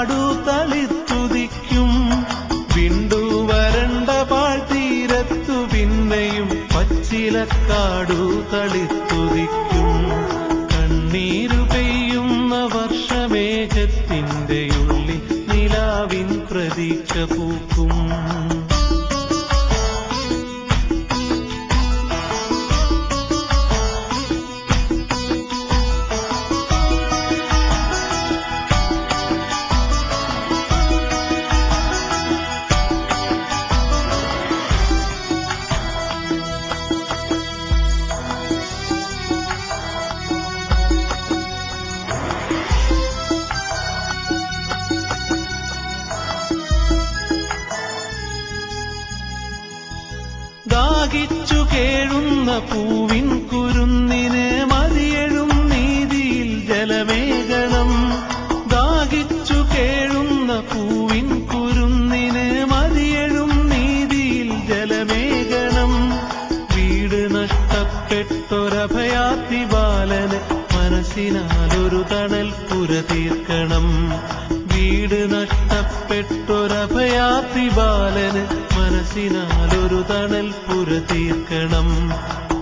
കാടു തളിത്തുതിക്കും. വിണ്ടു വരണ്ട പാഴ്തീരത്തു പിന്നെയും പച്ചിലക്കാടു തളിത്തുതിക്കും. കണ്ണീരു പെയ്യുന്ന വർഷമേഘത്തിന്റെ ഉള്ളിൽ നിലാവിൻ പ്രതീക്ഷ പൂക്കും. ദാഹിച്ചു കേഴുന്ന പൂവിൻ കുരുന്നിനെ മതിയെഴും നീതിയിൽ ജലമേകണം. ദാഹിച്ചു കേഴുന്ന പൂവിൻ കുരുന്നിനെ മതിയെഴും നീതിയിൽ ജലമേകണം. വീട് നഷ്ടപ്പെട്ടൊരഭയാത്തി ബാലന് മനസ്സിനാലൊരു തണൽ പുര തീർക്കണം. വീട് നഷ്ടപ്പെട്ടൊരഭയാത്തി ബാലന് മനസ്സിനാലൊരു തണൽ പുര തീർക്കണം.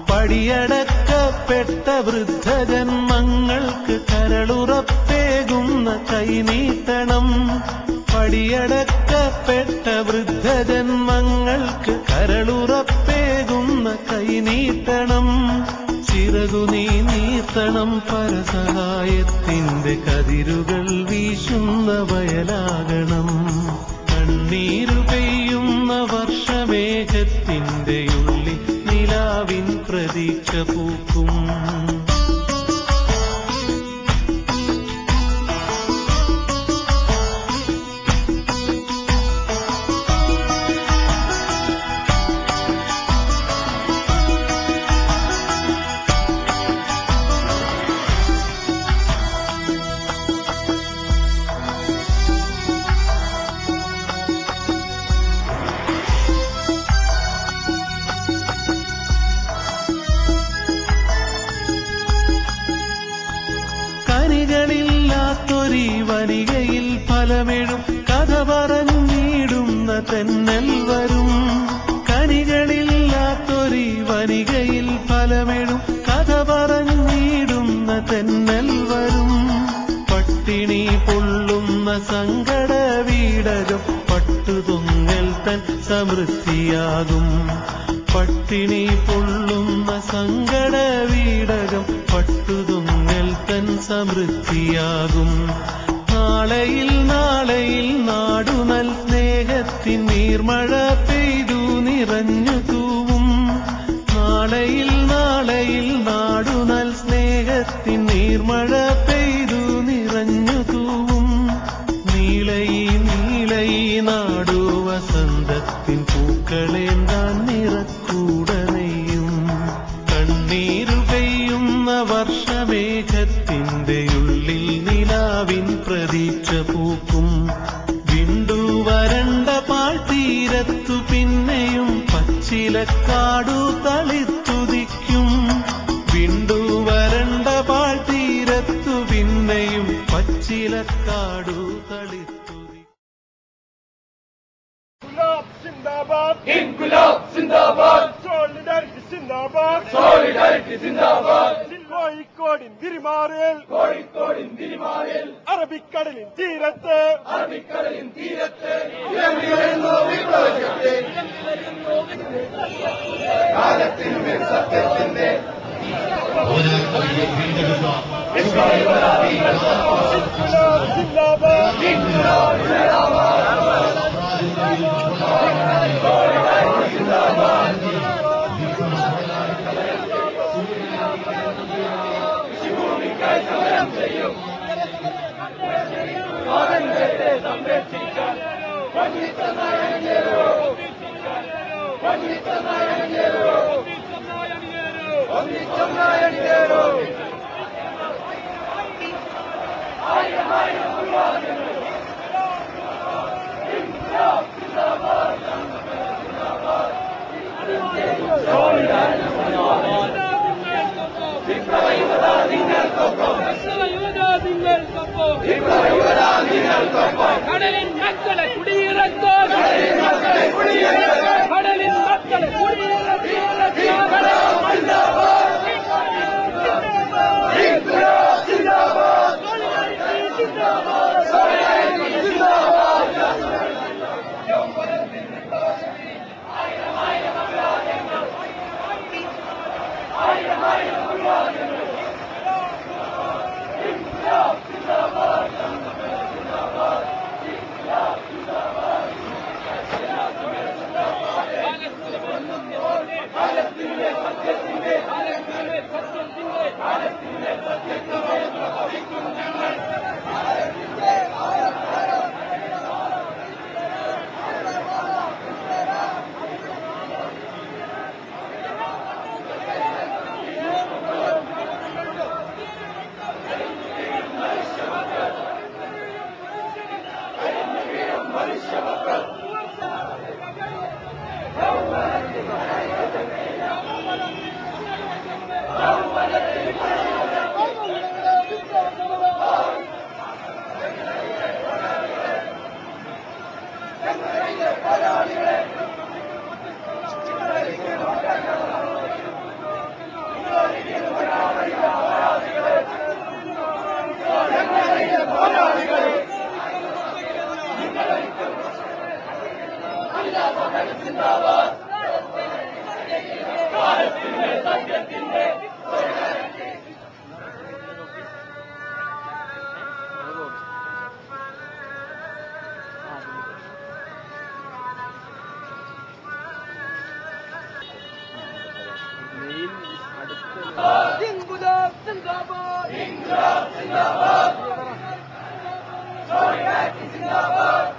പടിയടക്കപ്പെട്ട വൃദ്ധജന്മങ്ങൾക്ക് കരളുറപ്പേകുന്ന കൈനീട്ടണം. പടിയടക്കപ്പെട്ട വൃദ്ധജന്മങ്ങൾക്ക് കരളുറപ്പേകുന്ന കൈനീട്ടണം. ചിറകു നീ നീർത്തണം പരസഹായത്തിന്റെ കതിരുകൾ വീശുന്ന വയലാകണം. കണ്ണീരു പെയ്യുന്ന വർഷമേഘത്തിന്റെ ഉള്ളിൽ നിലാവിൻ പ്രതീക്ഷ പൂക്കും. കനികളില്ലാത്തൊരീ വനികയിൽ ഫലമെഴും കഥ പറഞ്ഞിടുന്ന തെന്നൽ വരും. കനികളില്ലാത്തൊരീ വനികയിൽ ഫലമെഴും കഥ പറഞ്ഞിടുന്ന തെന്നൽ വരും. പട്ടിണി പൊള്ളുന്ന സങ്കട വീടകം പട്ടുതൊങ്ങൽ തൻ സമൃദ്ധിയാകും. പട്ടിണി പൊള്ളുന്ന സങ്കട വീടകം പട്ടുതൊങ്ങൽ തൻ സമൃദ്ധിയാകും. നാളെയിൽ നാളെയിൽ നാടുനൽ സ്നേഹത്തിൻ നീർമഴ പെയ്തു നിറഞ്ഞു തൂവും. നാളെയിൽ നാളെയിൽ നാടുനൽ സ്നേഹത്തിൻ നീർമഴ പെയ്തു നിറഞ്ഞു തൂവും. നീളയി നീളയി നാടു വസന്തത്തിൻ പൂക്കളേന്താൻ നിറക്കൂടനെയും. കണ്ണീരു പെയ്യുന്ന വർഷമേഘത്തിന്റെ ഉള്ളിൽ നിലാവിൻ പ്രതീക്ഷ പൂക്കും. വിണ്ടു വരണ്ട പാഴ്തീരത്തു പിന്നെയും പച്ചിലക്കാടു തളിത്തുതിക്കും. വിണ്ടു വരണ്ട പാഴ്തീരത്തു പിന്നെയും പച്ചിലക്കാടു തളിത്തുതിക്കും. Zindabad, İnkılap zindabad, Solidarity zindabad, Solidarity zindabad. കോഴിക്കോടിൻ തിരുമാറിൽ, കോഴിക്കോടിൻ തിരുമാറിൽ, അറബിക്കടലിൻ തീരത്ത്, അറബിക്കടലിൻ തീരത്ത് ഉയർന്നുവരുന്നു വിപ്ലവശക്തി. കാലത്തിനുമേൽ സത്യത്തിന്റെ ജിന്ദാബാദ്, ഇൻകുലാബ് ഭൂമിക്കായി സമരം ചെയ്യും. സ്വാതന്ത്ര്യത്തെ സംരക്ഷിക്കാൻ വന്നിത്തനായ അണിഞ്ഞേരൂ, വന്നിത്തനായ അണിഞ്ഞേരൂ, വന്നിത്തനായ അണിഞ്ഞേരൂ. ആയിരം ആയിരം ഉൾവാദങ്ങൾ വിപ്ലവ യുവതാ നിങ്ങൾക്കൊപ്പം ഇൻകുലാബ് സിന്ദാബാദ് ഇൻകുലാബ് സിന്ദാബാദ് സോളിഡാരിറ്റി സിന്ദാബാദ്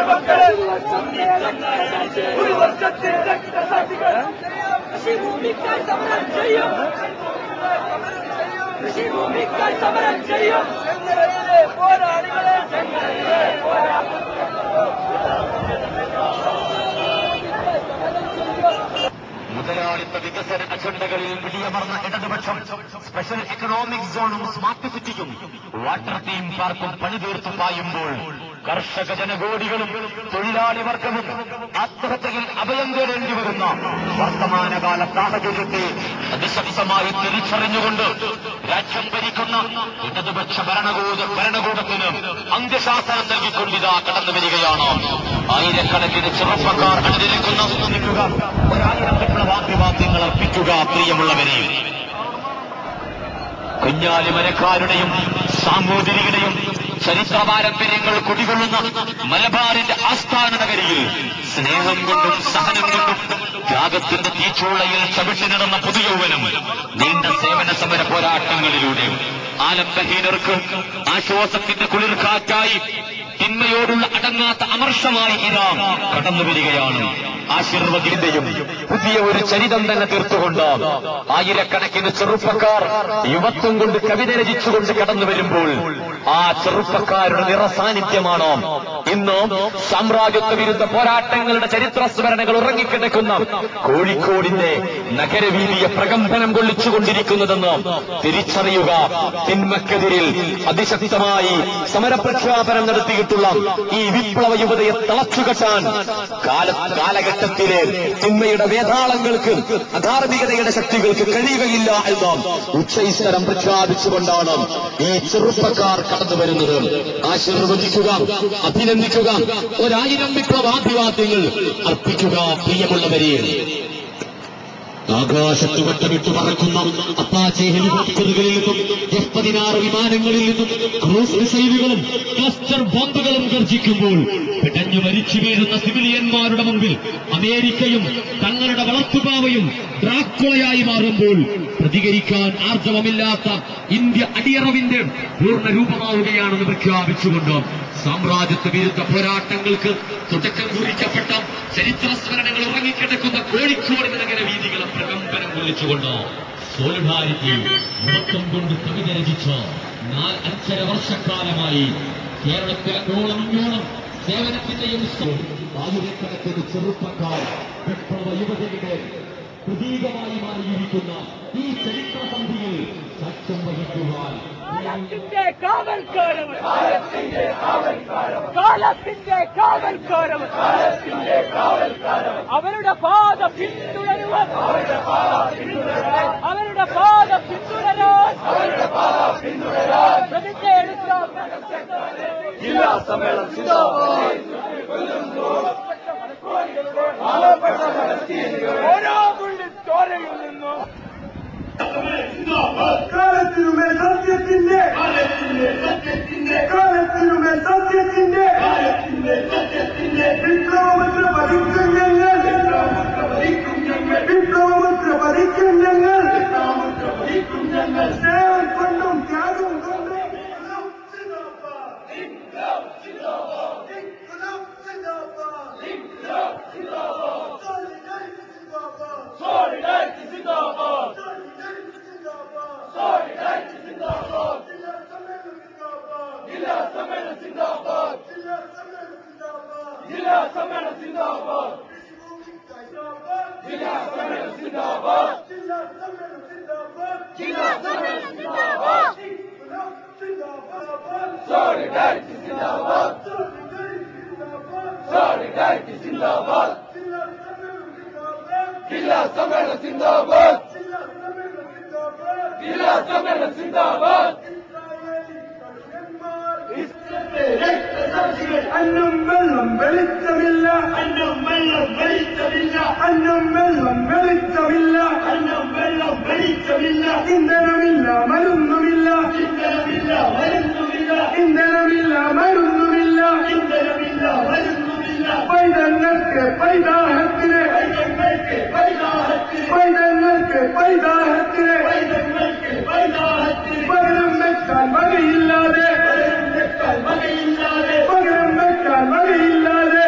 മക്കളെ ഒരു വർഷത്തെ രക്തസാക്ഷികൾ കൃഷിഭൂമിക്കായി സമരം ചെയ്യും. കൃഷിഭൂമിക്കായി സമരം ചെയ്യും. ചെങ്ങലയിലെ പോരാളികളെ മുതലാളിത്ത വികസന അജണ്ടകളിൽ പിടിയമർന്ന ഇടതുപക്ഷം സ്പെഷ്യൽ എക്കണോമിക് സോണും സ്മാർട്ട് സിറ്റിയും വാട്ടർ തീം പാർക്കും പണിതീർത്തു പായുമ്പോൾ കർഷക ജനകോടികളും തൊഴിലാളി വർഗവും ആത്മഹത്യയിൽ അഭയം തേടേണ്ടി വരുന്ന വർത്തമാനകാല സാഹചര്യത്തെ അതിശക്തമായി തിരിച്ചറിഞ്ഞുകൊണ്ട് രാജ്യം ഭരിക്കുന്ന ഇടതുപക്ഷ ഭരണകൂടത്തിന് അന്ത്യശാസനം നൽകിക്കൊണ്ടിതാ കടന്നു വരികയാണ്. ആയിരക്കണക്കിന് ചെറുപ്പക്കാർ അണിനിരക്കുന്ന ഒരായിരം വിപ്ലവാഭിവാദ്യങ്ങൾ അർപ്പിക്കുക. പ്രിയമുള്ളവരെ, കുഞ്ഞാലിമരക്കാരുടെയും സാമൂതിരിയുടെയും ചരിത്ര പാരമ്പര്യങ്ങൾ കുടികൊള്ളുന്ന മലബാറിന്റെ ആസ്ഥാന നഗരിയിൽ സ്നേഹം കൊണ്ടും സഹനം കൊണ്ടും ത്യാഗത്തിന്റെ തീച്ചൂളയിൽ ചവിട്ടി നടന്ന പുതുയൗവനം നീണ്ട സേവന സമര പോരാട്ടങ്ങളിലൂടെ ആലംബഹീനർക്ക് ആശ്വാസത്തിന്റെ കുളിർക്കാറ്റായി തിന്മയോടുള്ള അടങ്ങാത്ത അമർഷമായി ഇതാ കടന്നുവരികയാണ്. ആശീർവദിന്റെയും പുതിയ ഒരു ചരിതം തന്നെ തീർത്തുകൊണ്ട് ആയിരക്കണക്കിന് ചെറുപ്പക്കാർ യുവത്വം കൊണ്ട് കവിത രചിച്ചുകൊണ്ട് കടന്നു വരുമ്പോൾ ആ ചെറുപ്പക്കാരുടെ നിറസാന്നിധ്യമാണോ ഇന്ന് സാമ്രാജ്യത്വ വിരുദ്ധ പോരാട്ടങ്ങളുടെ ചരിത്ര സ്മരണകൾ ഉറങ്ങിക്കിടക്കുന്ന കോഴിക്കോടിന്റെ നഗരവീതിയെ പ്രകമ്പനം കൊള്ളിച്ചുകൊണ്ടിരിക്കുന്നതെന്ന് തിരിച്ചറിയുക. തിന്മക്കെതിരിൽ അതിശക്തമായി സമരപ്രഖ്യാപനം നടത്തിയിട്ടുള്ള ഈ വിപ്ലവ യുവതയെ തളച്ചുകെട്ടാൻ കാലഘട്ടത്തിലെ തിന്മയുടെ വേതാളങ്ങൾക്ക് അധാർമികതയുടെ ശക്തികൾക്ക് കഴിയുകയില്ല എന്ന് ഉച്ചൈസ്തരം പ്രഖ്യാപിച്ചുകൊണ്ടാണ് ഈ ചെറുപ്പക്കാർ കടന്നു വരുന്നത്. ആശീർവദിക്കുക, അഭിനന്ദിക്കുക, 1000 വിപ്ലവാഭിവാദ്യങ്ങൾ അർപ്പിക്കുക. പ്രിയമുള്ളവരെ, ആകാശത്ത് വട്ടമിട്ട് പറക്കുന്ന അപ്പാച്ചെ ഹെലികോപ്റ്ററുകളിൽ നിന്നും F-16 വിമാനങ്ങളിൽ നിന്നും ക്രൂസ് മിസൈലുകളും ക്ലസ്റ്റർ ബോംബുകളും ഗർജിക്കുമ്പോൾ പിടഞ്ഞു മരിച്ചു വീഴുന്ന സിവിലിയന്മാരുടെ മുമ്പിൽ അമേരിക്കയും തങ്ങളുടെ വളർത്തുപാവയും ഡ്രാക്കുളയായി മാറുമ്പോൾ പ്രതികരിക്കാൻ ആർജവമില്ലാത്ത ഇന്ത്യ അടിയറവിന്റെ പൂർണ്ണ രൂപമാവുകയാണെന്ന് പ്രഖ്യാപിച്ചുകൊണ്ട് സാമ്രാജ്യത്വ വിരുദ്ധ പോരാട്ടങ്ങൾക്ക് തുടക്കം കുറിക്കപ്പെട്ട ചരിത്ര സ്മരണകൾ ഉറങ്ങിക്കിടക്കുന്ന കോഴിക്കോട് നഗരവീതികളെ പ്രകമ്പനം കൊള്ളിച്ചുകൊണ്ട് സോളിഡാരിറ്റി മുഴക്കം കൊണ്ട് കവിത രചിച്ച 5.5 വർഷക്കാലമായി കേരളത്തിലോളം ഇങ്ങോളം സേവനത്തിന്റെയും ആയിരക്കണക്കിന് ചെറുപ്പക്കാർ വിപ്ലവ യുവതയുടെ പ്രതീകമായി മാറിയിരിക്കുന്ന ഈ ചരിത്ര സന്ധിയിൽ സാക്ഷ്യം വഹിക്കുവാൻ കാലത്തിന്റെ കാവൽക്കാരവൻ, കാലത്തിന്റെ കാവൽക്കാരവൻ, അവരുടെ പാത പിന്തുടരുവാൻ, അവരുടെ പാത പിന്തുടരാൻ പ്രതിജ്ഞ എടുക്കാം. ജില്ലാ സമ്മേളനം സിന്ദാബാദ്. ഓരോ തുള്ളി ചോരയിൽ നിന്നും കാലത്തിനുമേൽ സത്യത്തിന്റെ വിപ്ലവമുദ്ര പതിക്കും ഞങ്ങൾ, വിപ്ലവമുദ്ര പതിക്കും ഞങ്ങൾ, സ്നേഹം കൊണ്ടും ത്യാഗം കൊണ്ടും അന്നം വെള്ളം വെളിച്ചമില്ല, അന്നം വെള്ളം വെളിച്ചമില്ല, അന്നം വെള്ളം വെളിച്ചമില്ല, അന്നം വെള്ളം വെളിച്ചമില്ല, ഇന്ധനമില്ല മരുന്നുമില്ല, ഇന്ധനമില്ല മരുന്നുമില്ല, ഇന്ധനമില്ല മരുന്നുമില്ല, ഇന്ധനമില്ല മരുന്നുമില്ല, പൈതങ്ങൾക്ക് പൈതാഹത്തിന്, പൈതങ്ങൾക്ക് പൈതാഹത്തിന്, പൈതങ്ങൾക്ക് പൈതാഹത്തിന്, പൈതങ്ങൾക്ക് പൈതാഹത്തിന് പകരം വെക്കാൻ വകയില്ലാതെ, പകരം വെക്കാൻ വകയില്ലാതെ, പകരം വെക്കാൻ വകയില്ലാതെ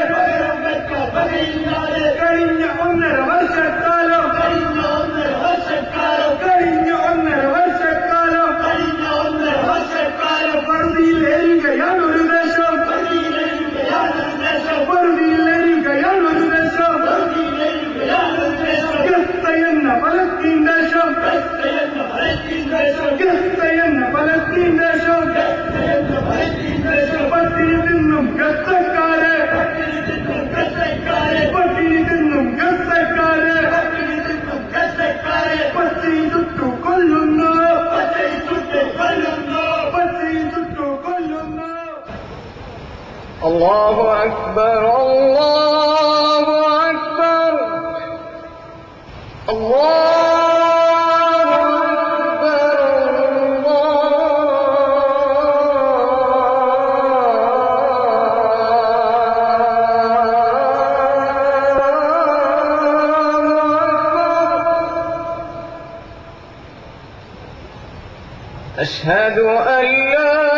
الله أكبر الله أكبر الله أشهد أن لا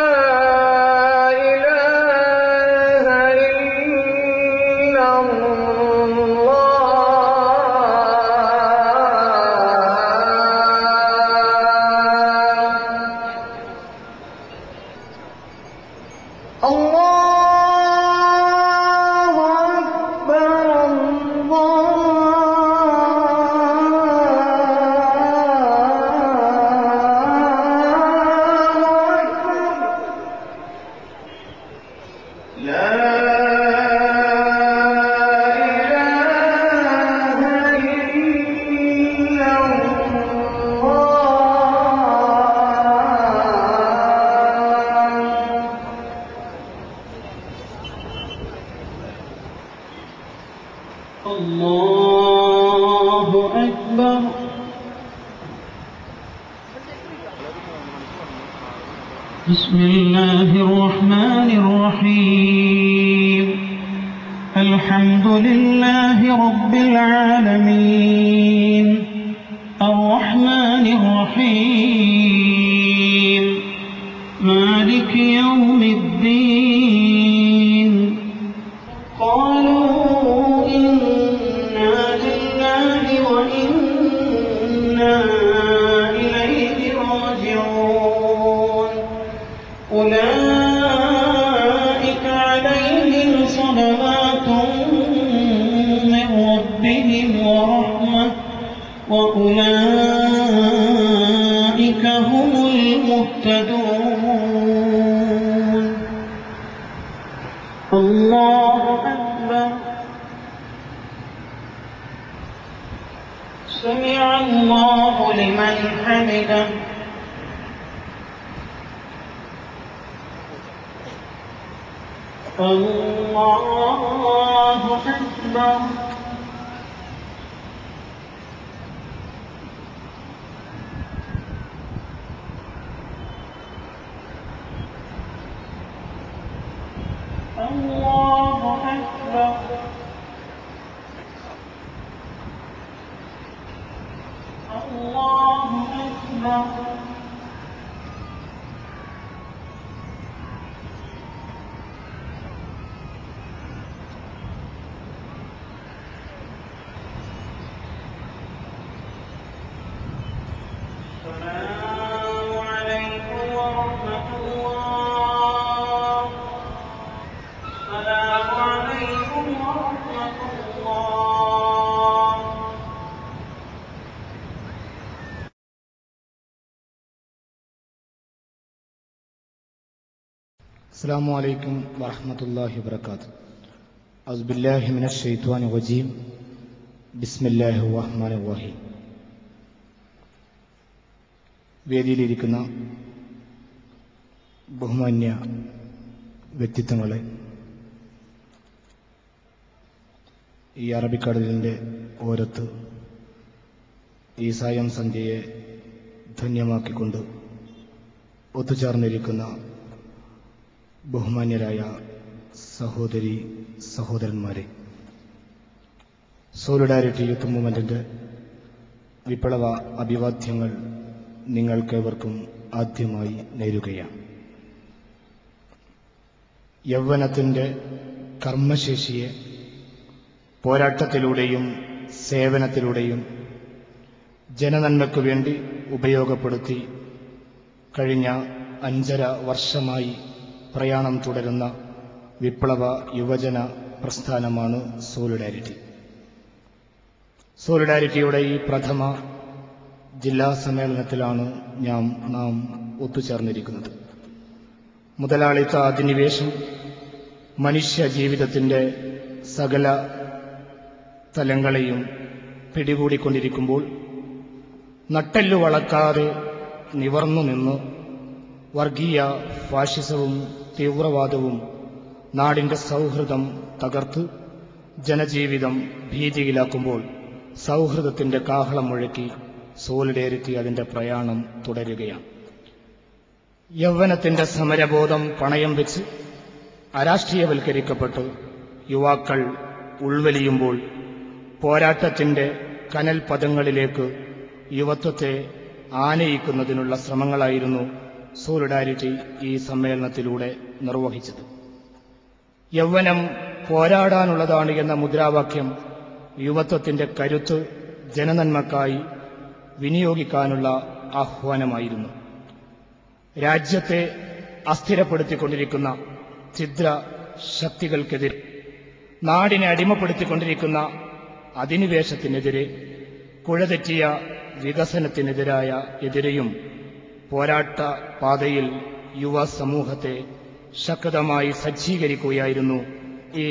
إله إلا الله الله أكبر الله أكبر بسم الله الرحمن الرحيم الحمد لله رب العالمين الرحمن الرحيم مالك يوم الدين قالوا إنا لله وإنا إليه راجعون أولئك عليهم صلوات من ربهم ورحمة وأولئك هم المهتدون الله أكبر سمع الله لمن حمده الله أكبر الله أكبر الله أكبر السلام عليكم ورحمة الله السلام عليكم ورحمة الله السلام عليكم ورحمة الله وبركاته أعوذ بالله من الشيطان الرجيم بسم الله الرحمن الرحيم വേദിയിലിരിക്കുന്ന ബഹുമാന്യ വ്യക്തിത്വങ്ങളെ, ഈ അറബിക്കടലിൻ്റെ ഓരത്ത് ഈ സായം സന്ധ്യയെ ധന്യമാക്കിക്കൊണ്ട് ഒത്തുചേർന്നിരിക്കുന്ന ബഹുമാന്യരായ സഹോദരി സഹോദരന്മാരെ, സോളിഡാരിറ്റി യൂത്ത് മൂവ്മെന്റിന്റെ വിപ്ലവ അഭിവാദ്യങ്ങൾ നിങ്ങൾക്കേവർക്കും ആദ്യമായി നേരുകയാണ്. യൗവനത്തിന്റെ കർമ്മശേഷിയെ പോരാട്ടത്തിലൂടെയും സേവനത്തിലൂടെയും ജനനന്മയ്ക്കു വേണ്ടി ഉപയോഗപ്പെടുത്തി കഴിഞ്ഞ 5.5 വർഷമായി പ്രയാണം തുടരുന്ന വിപ്ലവ യുവജന പ്രസ്ഥാനമാണ് സോളിഡാരിറ്റി. സോളിഡാരിറ്റിയുടെ ഈ പ്രഥമ ജില്ലാ സമ്മേളനത്തിലാണ് നാം ഒത്തുചേർന്നിരിക്കുന്നത്. മുതലാളിത്ത അധിനിവേശം മനുഷ്യ ജീവിതത്തിന്റെ സകല തലങ്ങളെയും പിടികൂടിക്കൊണ്ടിരിക്കുമ്പോൾ നട്ടെല്ലു വളക്കാതെ നിവർന്നു നിന്ന് വർഗീയ ഫാഷിസവും തീവ്രവാദവും നാടിന്റെ സൗഹൃദം തകർത്ത് ജനജീവിതം ഭീതിയിലാക്കുമ്പോൾ സൗഹൃദത്തിന്റെ കാഹളം മുഴക്കി സോളിഡാരിറ്റി അതിന്റെ പ്രയാണം തുടരുകയാണ്. യൗവനത്തിന്റെ സമരബോധം പണയം വെച്ച് അരാഷ്ട്രീയവൽക്കരിക്കപ്പെട്ട് യുവാക്കൾ ഉൾവലിയുമ്പോൾ പോരാട്ടത്തിന്റെ കനൽ പദങ്ങളിലേക്ക് യുവത്വത്തെ ആനയിക്കുന്നതിനുള്ള ശ്രമങ്ങളായിരുന്നു സോളിഡാരിറ്റി ഈ സമ്മേളനത്തിലൂടെ നിർവഹിച്ചത്. യൗവനം പോരാടാനുള്ളതാണ് എന്ന മുദ്രാവാക്യം യുവത്വത്തിന്റെ കരുത്ത് ജനനന്മക്കായി വിനിയോഗിക്കാനുള്ള ആഹ്വാനമായിരുന്നു. രാജ്യത്തെ അസ്ഥിരപ്പെടുത്തിക്കൊണ്ടിരിക്കുന്ന ഛിദ്ര ശക്തികൾക്കെതിരെ, നാടിനെ അടിമപ്പെടുത്തിക്കൊണ്ടിരിക്കുന്ന അധിനിവേശത്തിനെതിരെ, കുഴതെറ്റിയ വികസനത്തിനെതിരായ എതിരെയും പോരാട്ട പാതയിൽ യുവ സമൂഹത്തെ ശക്തമായി സജ്ജീകരിക്കുകയായിരുന്നു ഈ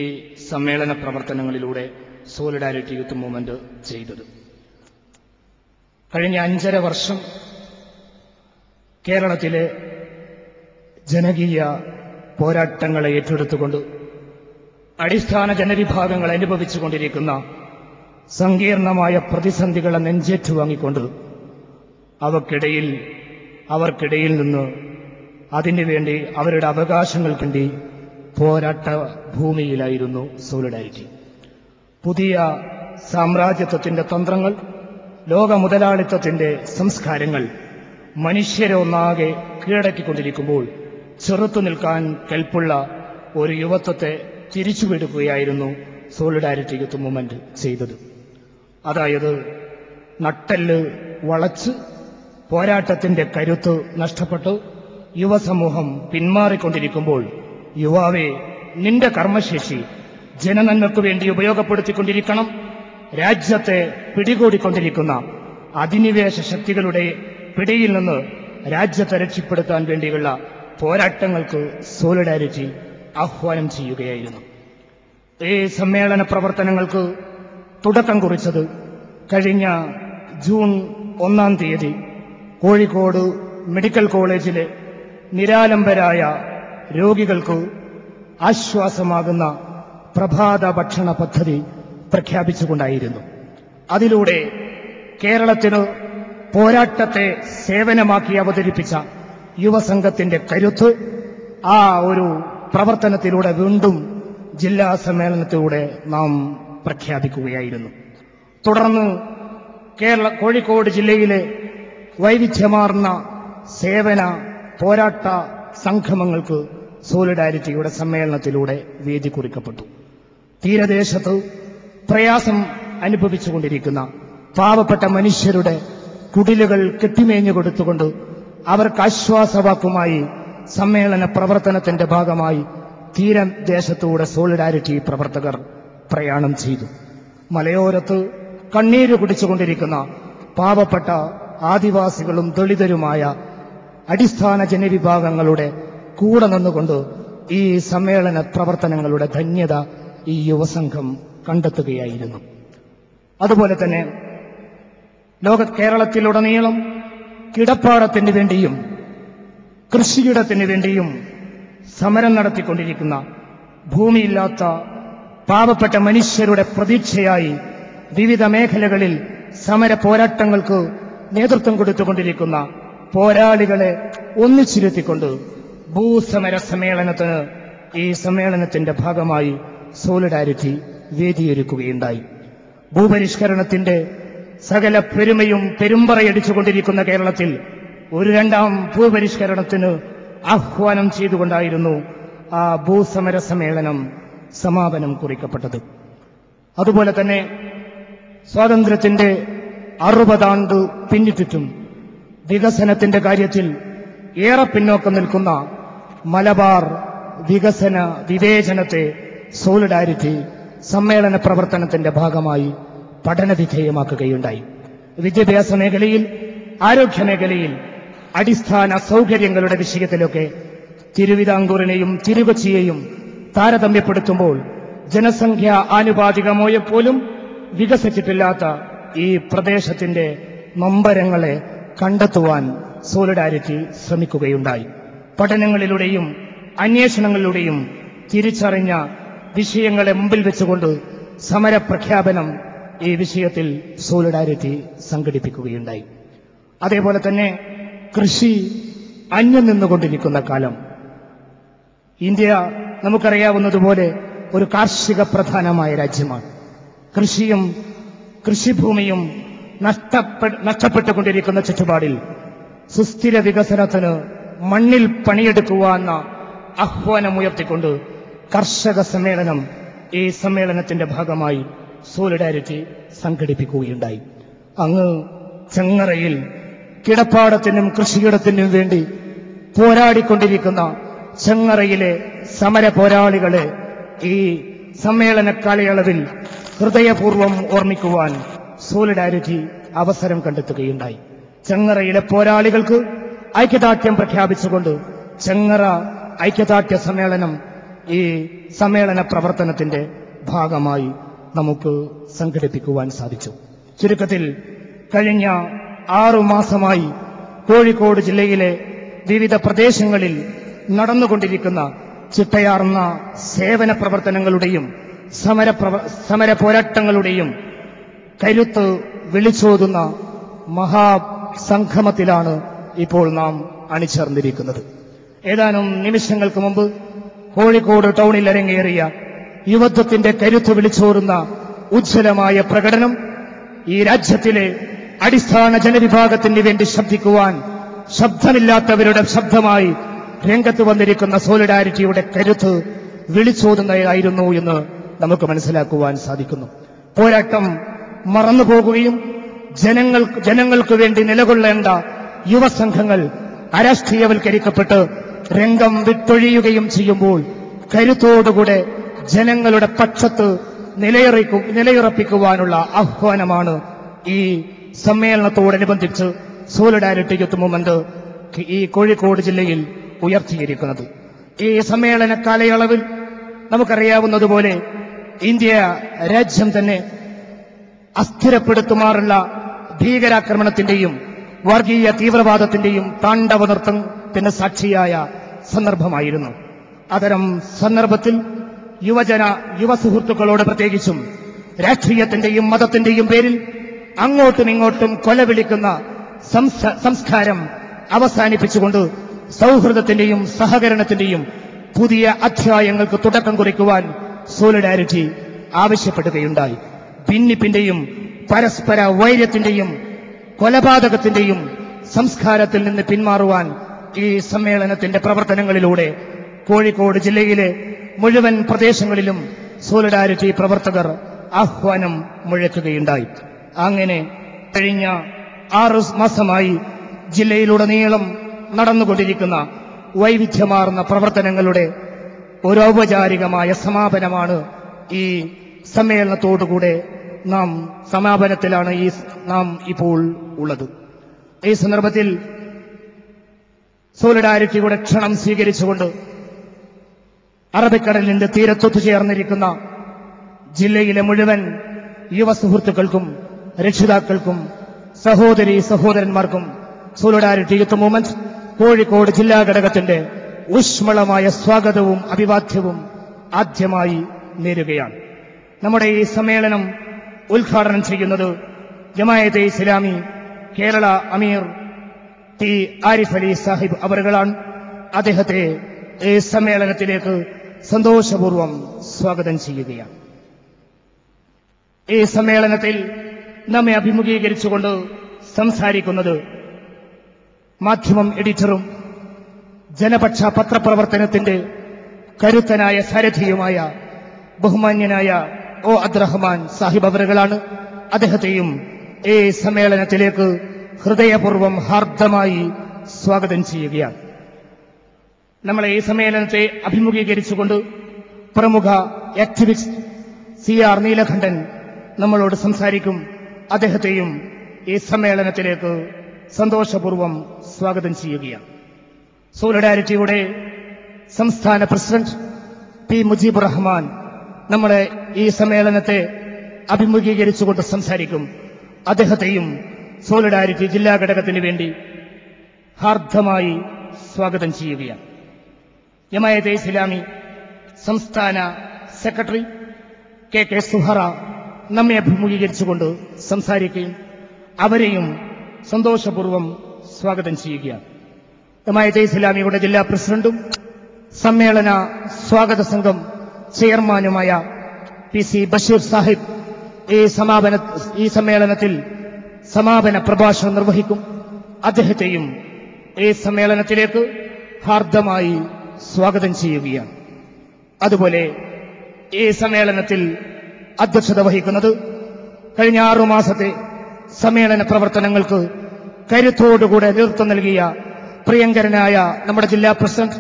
സമ്മേളന പ്രവർത്തനങ്ങളിലൂടെ സോളിഡാരിറ്റി യൂത്ത് മൂവ്മെന്റ് ചെയ്തത്. കഴിഞ്ഞ 5.5 വർഷം കേരളത്തിലെ ജനകീയ പോരാട്ടങ്ങളെ ഏറ്റെടുത്തുകൊണ്ട് അടിസ്ഥാന ജനവിഭാഗങ്ങൾ അനുഭവിച്ചുകൊണ്ടിരിക്കുന്ന സങ്കീർണമായ പ്രതിസന്ധികളെ നെഞ്ചേറ്റുവാങ്ങിക്കൊണ്ട് അവർക്കിടയിൽ നിന്ന് അതിനുവേണ്ടി അവരുടെ അവകാശങ്ങൾക്ക് വേണ്ടി പോരാട്ട ഭൂമിയിലായിരുന്നു സോളിഡാരിറ്റി. പുതിയ സാമ്രാജ്യത്വത്തിന്റെ തന്ത്രങ്ങൾ, ലോക മുതലാളിത്തത്തിന്റെ സംസ്കാരങ്ങൾ മനുഷ്യരെ ഒന്നാകെ കീഴടക്കിക്കൊണ്ടിരിക്കുമ്പോൾ ചെറുത്തു നിൽക്കാൻ കെൽപ്പുള്ള ഒരു യുവത്വത്തെ തിരിച്ചുവിടുകയായിരുന്നു സോളിഡാരിറ്റി യൂത്ത് മൂവ്മെന്റ് ചെയ്തത്. അതായത് നട്ടെല്ല് വളച്ച് പോരാട്ടത്തിന്റെ കരുത്ത് നഷ്ടപ്പെട്ട് യുവസമൂഹം പിന്മാറിക്കൊണ്ടിരിക്കുമ്പോൾ, യുവാവെ, നിന്റെ കർമ്മശേഷി ജനനന്മയ്ക്കു വേണ്ടി ഉപയോഗപ്പെടുത്തിക്കൊണ്ടിരിക്കണം. രാജ്യത്തെ പിടികൂടിക്കൊണ്ടിരിക്കുന്ന അധിനിവേശ ശക്തികളുടെ പിടിയിൽ നിന്ന് രാജ്യത്തെ രക്ഷപ്പെടുത്താൻ വേണ്ടിയുള്ള പോരാട്ടങ്ങൾക്ക് സോളിഡാരിറ്റി ആഹ്വാനം ചെയ്യുകയായിരുന്നു. ഈ സമ്മേളന പ്രവർത്തനങ്ങൾക്ക് തുടക്കം കുറിച്ചത് കഴിഞ്ഞ ജൂൺ 1-ാം തീയതി കോഴിക്കോട് മെഡിക്കൽ കോളേജിലെ നിരാലംബരായ രോഗികൾക്ക് ആശ്വാസമാകുന്ന പ്രഭാത ഭക്ഷണ പദ്ധതി പ്രഖ്യാപിച്ചുകൊണ്ടായിരുന്നു. അതിലൂടെ കേരളത്തിന് പോരാട്ടത്തെ സേവനമാക്കി അവതരിപ്പിച്ച യുവസംഘത്തിന്റെ കരുത്ത് ആ ഒരു പ്രവർത്തനത്തിലൂടെ വീണ്ടും ജില്ലാ സമ്മേളനത്തിലൂടെ നാം പ്രഖ്യാപിക്കുകയായിരുന്നു. തുടർന്ന് കോഴിക്കോട് ജില്ലയിലെ വൈവിധ്യമാർന്ന സേവന പോരാട്ട സംഗമങ്ങൾക്ക് സോളിഡാരിറ്റിയുടെ സമ്മേളനത്തിലൂടെ വേദി കുറിക്കപ്പെട്ടു. തീരദേശത്ത് പ്രയാസം അനുഭവിച്ചുകൊണ്ടിരിക്കുന്ന പാവപ്പെട്ട മനുഷ്യരുടെ കുടിലുകൾ കെട്ടിമേഞ്ഞു കൊടുത്തുകൊണ്ട് അവർക്ക് ആശ്വാസവാക്കുമായി സമ്മേളന പ്രവർത്തനത്തിന്റെ ഭാഗമായി തീരദേശത്തൂടെ സോളിഡാരിറ്റി പ്രവർത്തകർ പ്രയാണം ചെയ്തു. മലയോരത്ത് കണ്ണീര് കുടിച്ചുകൊണ്ടിരിക്കുന്ന പാവപ്പെട്ട ആദിവാസികളും ദളിതരുമായ അടിസ്ഥാന ജനവിഭാഗങ്ങളുടെ കൂടെ നിന്നുകൊണ്ട് ഈ സമ്മേളന പ്രവർത്തനങ്ങളുടെ ധന്യത ഈ യുവസംഘം കണ്ടെത്തുകയായിരുന്നു. അതുപോലെ തന്നെ കേരളത്തിലുടനീളം കിടപ്പാടത്തിന് വേണ്ടിയും കൃഷിയിടത്തിന് വേണ്ടിയും സമരം നടത്തിക്കൊണ്ടിരിക്കുന്ന ഭൂമിയില്ലാത്ത പാവപ്പെട്ട മനുഷ്യരുടെ പ്രതീക്ഷയായി വിവിധ മേഖലകളിൽ സമര പോരാട്ടങ്ങൾക്ക് നേതൃത്വം കൊടുത്തുകൊണ്ടിരിക്കുന്ന പോരാളികളെ ഒന്നിച്ചിരുത്തിക്കൊണ്ട് ഭൂസമര സമ്മേളനത്തിന് ഈ സമ്മേളനത്തിന്റെ ഭാഗമായി സോളിഡാരിറ്റി വേദിയൊരുക്കുകയുണ്ടായി. ഭൂപരിഷ്കരണത്തിന്റെ സകല പെരുമയും പെരുമ്പറയടിച്ചുകൊണ്ടിരിക്കുന്ന കേരളത്തിൽ ഒരു 2ാം ഭൂപരിഷ്കരണത്തിന് ആഹ്വാനം ചെയ്തുകൊണ്ടായിരുന്നു ആ ഭൂസമര സമ്മേളനം സമാപനം കുറിക്കപ്പെട്ടത്. അതുപോലെ തന്നെ സ്വാതന്ത്ര്യത്തിന്റെ 60 ആണ്ട് പിന്നിട്ടിട്ടും വികസനത്തിന്റെ കാര്യത്തിൽ ഏറെ പിന്നോക്കം നിൽക്കുന്ന മലബാർ വികസന വിവേചനത്തെ സോളിഡാരിറ്റി സമ്മേളന പ്രവർത്തനത്തിന്റെ ഭാഗമായി പഠനവിധേയമാക്കുകയുണ്ടായി. വിദ്യാഭ്യാസ മേഖലയിൽ, ആരോഗ്യ മേഖലയിൽ, അടിസ്ഥാന സൗകര്യങ്ങളുടെ വിഷയത്തിലൊക്കെ തിരുവിതാംകൂറിനെയും തിരുകൊച്ചിയെയും താരതമ്യപ്പെടുത്തുമ്പോൾ ജനസംഖ്യ ആനുപാതികമായ പോലും വികസിച്ചിട്ടില്ലാത്ത ഈ പ്രദേശത്തിന്റെ നൊമ്പരങ്ങളെ കണ്ടെത്തുവാൻ സോളിഡാരിറ്റി ശ്രമിക്കുകയുണ്ടായി. പഠനങ്ങളിലൂടെയും അന്വേഷണങ്ങളിലൂടെയും തിരിച്ചറിഞ്ഞ വിഷയങ്ങളെ മുമ്പിൽ വെച്ചുകൊണ്ട് സമരപ്രഖ്യാപനം ഈ വിഷയത്തിൽ സോളിഡാരിറ്റി സംഘടിപ്പിക്കുകയുണ്ടായി. അതേപോലെ തന്നെ കൃഷി അന്യം നിന്നുകൊണ്ടിരിക്കുന്ന കാലം. ഇന്ത്യ നമുക്കറിയാവുന്നതുപോലെ ഒരു കാർഷിക പ്രധാനമായ രാജ്യമാണ്. കൃഷിയും കൃഷിഭൂമിയും നഷ്ടപ്പെട്ടുകൊണ്ടിരിക്കുന്ന ചുറ്റുപാടിൽ സുസ്ഥിര വികസനത്തിന് മണ്ണിൽ പണിയെടുക്കുവാന്ന ആഹ്വാനമുയർത്തിക്കൊണ്ട് കർഷക സമ്മേളനം ഈ സമ്മേളനത്തിന്റെ ഭാഗമായി സോളിഡാരിറ്റി സംഘടിപ്പിക്കുകയുണ്ടായി. അങ്ങ് ചെങ്ങറയിൽ കിടപ്പാടത്തിനും കൃഷിയിടത്തിനും വേണ്ടി പോരാടിക്കൊണ്ടിരിക്കുന്ന ചെങ്ങറയിലെ സമര പോരാളികളെ ഈ സമ്മേളന കാലയളവിൽ ഹൃദയപൂർവ്വം ഓർമ്മിക്കുവാൻ സോളിഡാരിറ്റി അവസരം കണ്ടെത്തുകയുണ്ടായി. ചെങ്ങറയിലെ പോരാളികൾക്ക് ഐക്യദാർഢ്യം പ്രഖ്യാപിച്ചുകൊണ്ട് ചെങ്ങറ ഐക്യദാർഢ്യ സമ്മേളനം ഈ സമ്മേളന പ്രവർത്തനത്തിന്റെ ഭാഗമായി നമുക്ക് സംഘടിപ്പിക്കുവാൻ സാധിച്ചു. ചുരുക്കത്തിൽ കഴിഞ്ഞ 6 മാസമായി കോഴിക്കോട് ജില്ലയിലെ വിവിധ പ്രദേശങ്ങളിൽ നടന്നുകൊണ്ടിരിക്കുന്ന ചിട്ടയാർന്ന സേവന പ്രവർത്തനങ്ങളുടെയും സമര പോരാട്ടങ്ങളുടെയും കരുത്ത് വിളിച്ചോതുന്ന മഹാസംഗമത്തിലാണ് ഇപ്പോൾ നാം അണിചേർന്നിരിക്കുന്നത്. ഏതാനും നിമിഷങ്ങൾക്ക് മുമ്പ് കോഴിക്കോട് ടൗണിൽ അരങ്ങേറിയ യുവത്വത്തിന്റെ കരുത്ത് വിളിച്ചോറുന്ന ഉജ്ജ്വലമായ പ്രകടനം ഈ രാജ്യത്തിലെ അടിസ്ഥാന ജനവിഭാഗത്തിന് വേണ്ടി ശബ്ദിക്കുവാൻ ശബ്ദമില്ലാത്തവരുടെ ശബ്ദമായി രംഗത്ത് വന്നിരിക്കുന്ന സോളിഡാരിറ്റിയുടെ കരുത്ത് വിളിച്ചോതുന്നതായിരുന്നു എന്ന് നമുക്ക് മനസ്സിലാക്കുവാൻ സാധിക്കുന്നു. പോരാട്ടം മറന്നുപോകുകയും ജനങ്ങൾക്ക് വേണ്ടി നിലകൊള്ളേണ്ട യുവസംഘങ്ങൾ അരാഷ്ട്രീയവൽക്കരിക്കപ്പെട്ട് രംഗം വിട്ടൊഴിയുകയും ചെയ്യുമ്പോൾ കരുത്തോടുകൂടെ ജനങ്ങളുടെ പക്ഷത്ത് നിലയുറപ്പിക്കുവാനുള്ള ആഹ്വാനമാണ് ഈ സമ്മേളനത്തോടനുബന്ധിച്ച് സോളിഡാരിറ്റി യൂത്ത് മൂവ്മെന്റ് ഈ കോഴിക്കോട് ജില്ലയിൽ ഉയർത്തിയിരിക്കുന്നത്. ഈ സമ്മേളന കാലയളവിൽ നമുക്കറിയാവുന്നതുപോലെ ഇന്ത്യ രാജ്യം തന്നെ അസ്ഥിരപ്പെടുത്തുമാറുള്ള ഭീകരാക്രമണത്തിന്റെയും വർഗീയ തീവ്രവാദത്തിന്റെയും താണ്ഡവ നൃത്തത്തിന് സാക്ഷിയായ സന്ദർഭമായിരുന്നു. അത്തരം സന്ദർഭത്തിൽ യുവ സുഹൃത്തുക്കളോട് പ്രത്യേകിച്ചും രാഷ്ട്രീയത്തിന്റെയും മതത്തിന്റെയും പേരിൽ അങ്ങോട്ടും ഇങ്ങോട്ടും കൊലവിളിക്കുന്ന സംസ്കാരം അവസാനിപ്പിച്ചുകൊണ്ട് സൗഹൃദത്തിന്റെയും സഹകരണത്തിന്റെയും പുതിയ അധ്യായങ്ങൾക്ക് തുടക്കം കുറിക്കുവാൻ സോളിഡാരിറ്റി ആവശ്യപ്പെടുകയുണ്ടായി. ഭിന്നിപ്പിന്റെയും പരസ്പര വൈര്യത്തിന്റെയും കൊലപാതകത്തിന്റെയും സംസ്കാരത്തിൽ നിന്ന് പിന്മാറുവാൻ ഈ സമ്മേളനത്തിന്റെ പ്രവർത്തനങ്ങളിലൂടെ കോഴിക്കോട് ജില്ലയിലെ മുഴുവൻ പ്രദേശങ്ങളിലും സോളിഡാരിറ്റി പ്രവർത്തകർ ആഹ്വാനം മുഴക്കുകയുണ്ടായി. അങ്ങനെ കഴിഞ്ഞ 6 മാസമായി ജില്ലയിലുടനീളം നടന്നുകൊണ്ടിരിക്കുന്ന വൈവിധ്യമാർന്ന പ്രവർത്തനങ്ങളുടെ ഒരു ഔപചാരികമായ സമാപനമാണ് ഈ സമ്മേളനത്തോടുകൂടെ സമാപനത്തിലാണ് നാം ഇപ്പോൾ ഉള്ളത്. ഈ സന്ദർഭത്തിൽ സോളിഡാരിറ്റിയുടെ ക്ഷണം സ്വീകരിച്ചുകൊണ്ട് അറബിക്കടലിന്റെ തീരത്തൊത്തുചേർന്നിരിക്കുന്ന ജില്ലയിലെ മുഴുവൻ യുവ സുഹൃത്തുക്കൾക്കും രക്ഷിതാക്കൾക്കും സഹോദരന്മാർക്കും സോളിഡാരിറ്റി യൂത്ത് മൂവ്മെന്റ് കോഴിക്കോട് ജില്ലാ ഘടകത്തിന്റെ ഊഷ്മളമായ സ്വാഗതവും അഭിവാദ്യവും ആദ്യമായി നേരുകയാണ്. നമ്മുടെ ഈ സമ്മേളനം ഉദ്ഘാടനം ചെയ്യുന്നത് ജമാഅത്തെ ഇസ്ലാമി കേരള അമീർ ടി ആരിഫ് അലി സാഹിബ് അവറുകളാണ്. അദ്ദേഹത്തെ ഈ സമ്മേളനത്തിലേക്ക് സന്തോഷപൂർവ്വം സ്വാഗതം ചെയ്യുകയാണ്. ഈ സമ്മേളനത്തിൽ നമ്മെ അഭിമുഖീകരിച്ചുകൊണ്ട് സംസാരിക്കുന്നത് മാധ്യമം എഡിറ്ററും ജനപക്ഷ പത്രപ്രവർത്തനത്തിന്റെ കരുത്തനായ സാരഥിയുമായ ബഹുമാന്യനായ ഒ അബ്ദുറഹ്മാൻ സാഹിബ് അവറുകളാണ്. അദ്ദേഹത്തെയും ഈ സമ്മേളനത്തിലേക്ക് ഹൃദയപൂർവ്വം ഹാർദമായി സ്വാഗതം ചെയ്യുകയാണ്. നമ്മളെ ഈ സമ്മേളനത്തെ അഭിമുഖീകരിച്ചുകൊണ്ട് പ്രമുഖ ആക്ടിവിസ്റ്റ് CR നീലകണ്ഠൻ നമ്മളോട് സംസാരിക്കും. അദ്ദേഹത്തെയും ഈ സമ്മേളനത്തിലേക്ക് സന്തോഷപൂർവ്വം സ്വാഗതം ചെയ്യുകയാണ്. സോളിഡാരിറ്റിയുടെ സംസ്ഥാന പ്രസിഡന്റ് പി മുജീബുർ റഹ്മാൻ നമ്മുടെ ഈ സമ്മേളനത്തെ അഭിമുഖീകരിച്ചുകൊണ്ട് സംസാരിക്കും. അദ്ദേഹത്തെയും സോളിഡാരിറ്റി ജില്ലാ ഘടകത്തിന് വേണ്ടി ഹാർദമായി സ്വാഗതം ചെയ്യുകയാണ്. ജമാഅത്തെ ഇസ്ലാമി സംസ്ഥാന സെക്രട്ടറി കെ സുഹറ നമ്മെ അഭിമുഖീകരിച്ചുകൊണ്ട് സംസാരിക്കുകയും അവരെയും സന്തോഷപൂർവ്വം സ്വാഗതം ചെയ്യുകയാണ്. ജമാഅത്തെ ഇസ്ലാമിയുടെ ജില്ലാ പ്രസിഡന്റും സമ്മേളന സ്വാഗത സംഘം ചെയർമാനുമായ PC ബഷീർ സാഹിബ് ഈ സമ്മേളനത്തിൽ സമാപന പ്രഭാഷണം നിർവഹിക്കും. അദ്ദേഹത്തെയും ഈ സമ്മേളനത്തിലേക്ക് ഹാർദമായി സ്വാഗതം ചെയ്യുകയാണ്. അതുപോലെ ഈ സമ്മേളനത്തിൽ അധ്യക്ഷത വഹിക്കുന്നത് കഴിഞ്ഞ 6 മാസത്തെ സമ്മേളന പ്രവർത്തനങ്ങൾക്ക് കരുത്തോടുകൂടെ നേതൃത്വം നൽകിയ പ്രിയങ്കരനായ നമ്മുടെ ജില്ലാ പ്രസിഡന്റ്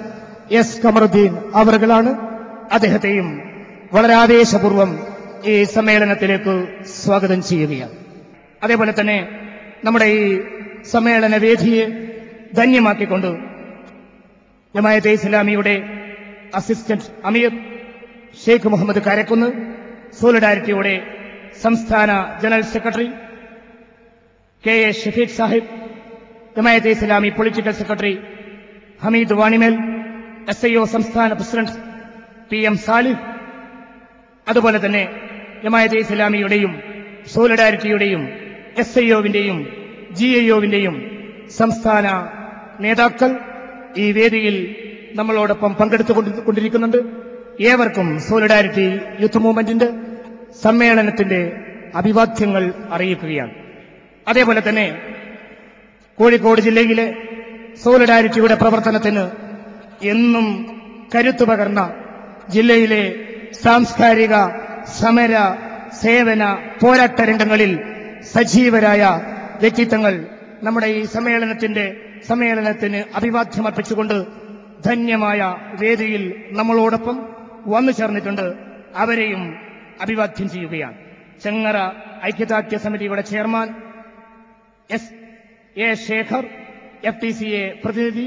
S കമറുദ്ദീൻ അവറുകളാണ്. അദ്ദേഹത്തെയും വളരെ ആവേശപൂർവ്വം ഈ സമ്മേളനത്തിലേക്ക് സ്വാഗതം ചെയ്യുകയാണ്. അതേപോലെ തന്നെ നമ്മുടെ ഈ സമ്മേളന വേദിയെ ധന്യമാക്കിക്കൊണ്ട് ജമാഅത്തെ ഇസ്ലാമിയുടെ അസിസ്റ്റന്റ് അമീർ ഷെയ്ഖ് മുഹമ്മദ് കാരക്കുന്ന്, സോളിഡാരിറ്റിയുടെ സംസ്ഥാന general secretary KA Shafeeq Sahib, Jamaat-e Islami political secretary Hameed Vanimel, SIO സംസ്ഥാന പ്രസിഡന്റ് PM സാലിഹ്, അതുപോലെ തന്നെ ജമാഅത്തെ ഇസ്ലാമിയുടെയും സോളിഡാരിറ്റിയുടെയും SIO-വിന്റെയും GIO-വിന്റെയും സംസ്ഥാന നേതാക്കൾ ഈ വേദിയിൽ നമ്മളോടൊപ്പം പങ്കെടുത്തുകൊണ്ടിരിക്കുന്നുണ്ട്. ഏവർക്കും സോളിഡാരിറ്റി യൂത്ത് മൂവ്മെന്റിന്റെ സമ്മേളനത്തിന്റെ അഭിവാദ്യങ്ങൾ അറിയിക്കുകയാണ്. അതേപോലെ തന്നെ കോഴിക്കോട് ജില്ലയിലെ സോളിഡാരിറ്റിയുടെ പ്രവർത്തനത്തിന് എന്നും കരുത്തു പകർന്ന ജില്ലയിലെ സാംസ്കാരിക സമര സേവന പോരാട്ട രംഗങ്ങളിൽ സജീവരായ വ്യക്തിത്വങ്ങൾ നമ്മുടെ ഈ സമ്മേളനത്തിന് അഭിവാദ്യമർപ്പിച്ചുകൊണ്ട് ധന്യമായ വേദിയിൽ നമ്മളോടൊപ്പം വന്നു ചേർന്നിട്ടുണ്ട്. അവരെയും അഭിവാദ്യം ചെയ്യുകയാണ്. ചെങ്ങറ ഐക്യദാർഢ്യ സമിതിയുടെ ചെയർമാൻ SA ശേഖർ, FTCA പ്രതിനിധി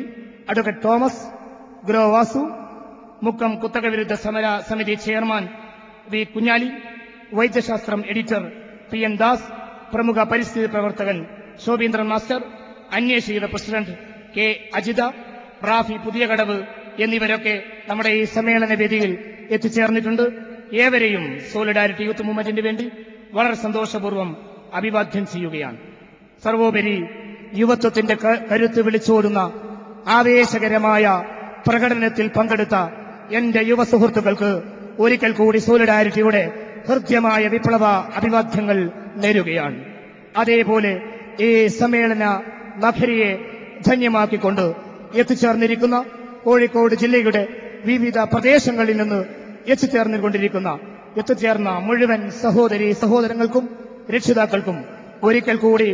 അഡ്വക്കേറ്റ് തോമസ് ഗ്രോവാസു, മുക്കം കുത്തക വിരുദ്ധ സമര സമിതി ചെയർമാൻ V കുഞ്ഞാലി, വൈദ്യശാസ്ത്രം എഡിറ്റർ PN ദാസ്, പ്രമുഖ പരിസ്ഥിതി പ്രവർത്തകൻ Shobheendran master, Anweshitha president K Ajitha, Rafi Puthiyakadavu എന്നിവരൊക്കെ നമ്മുടെ ഈ സമ്മേളന വേദിയിൽ എത്തിച്ചേർന്നിട്ടുണ്ട്. ഏവരെയും സോളിഡാരിറ്റി യൂത്ത് മൂവ്മെന്റിന് വേണ്ടി വളരെ സന്തോഷപൂർവ്വം അഭിവാദ്യം ചെയ്യുകയാണ്. സർവോപരി യുവത്വത്തിന്റെ കരുത്ത് വിളിച്ചോടുന്ന ആവേശകരമായ പ്രകടനത്തിൽ പങ്കെടുത്ത എന്റെ യുവ സുഹൃത്തുക്കൾക്ക് ഒരിക്കൽ കൂടി സോളിഡാരിറ്റിയുടെ ഹൃദ്യമായ വിപ്ലവ അഭിവാദ്യങ്ങൾ നേരുകയാണ്. അതേപോലെ ഈ സമ്മേളന നഗരിയെ ധന്യമാക്കിക്കൊണ്ട് എത്തിച്ചേർന്നിരിക്കുന്ന കോഴിക്കോട് ജില്ലയുടെ വിവിധ പ്രദേശങ്ങളിൽ നിന്ന് എത്തിച്ചേർന്ന മുഴുവൻ സഹോദരങ്ങൾക്കും രക്ഷിതാക്കൾക്കും ഒരിക്കൽ കൂടി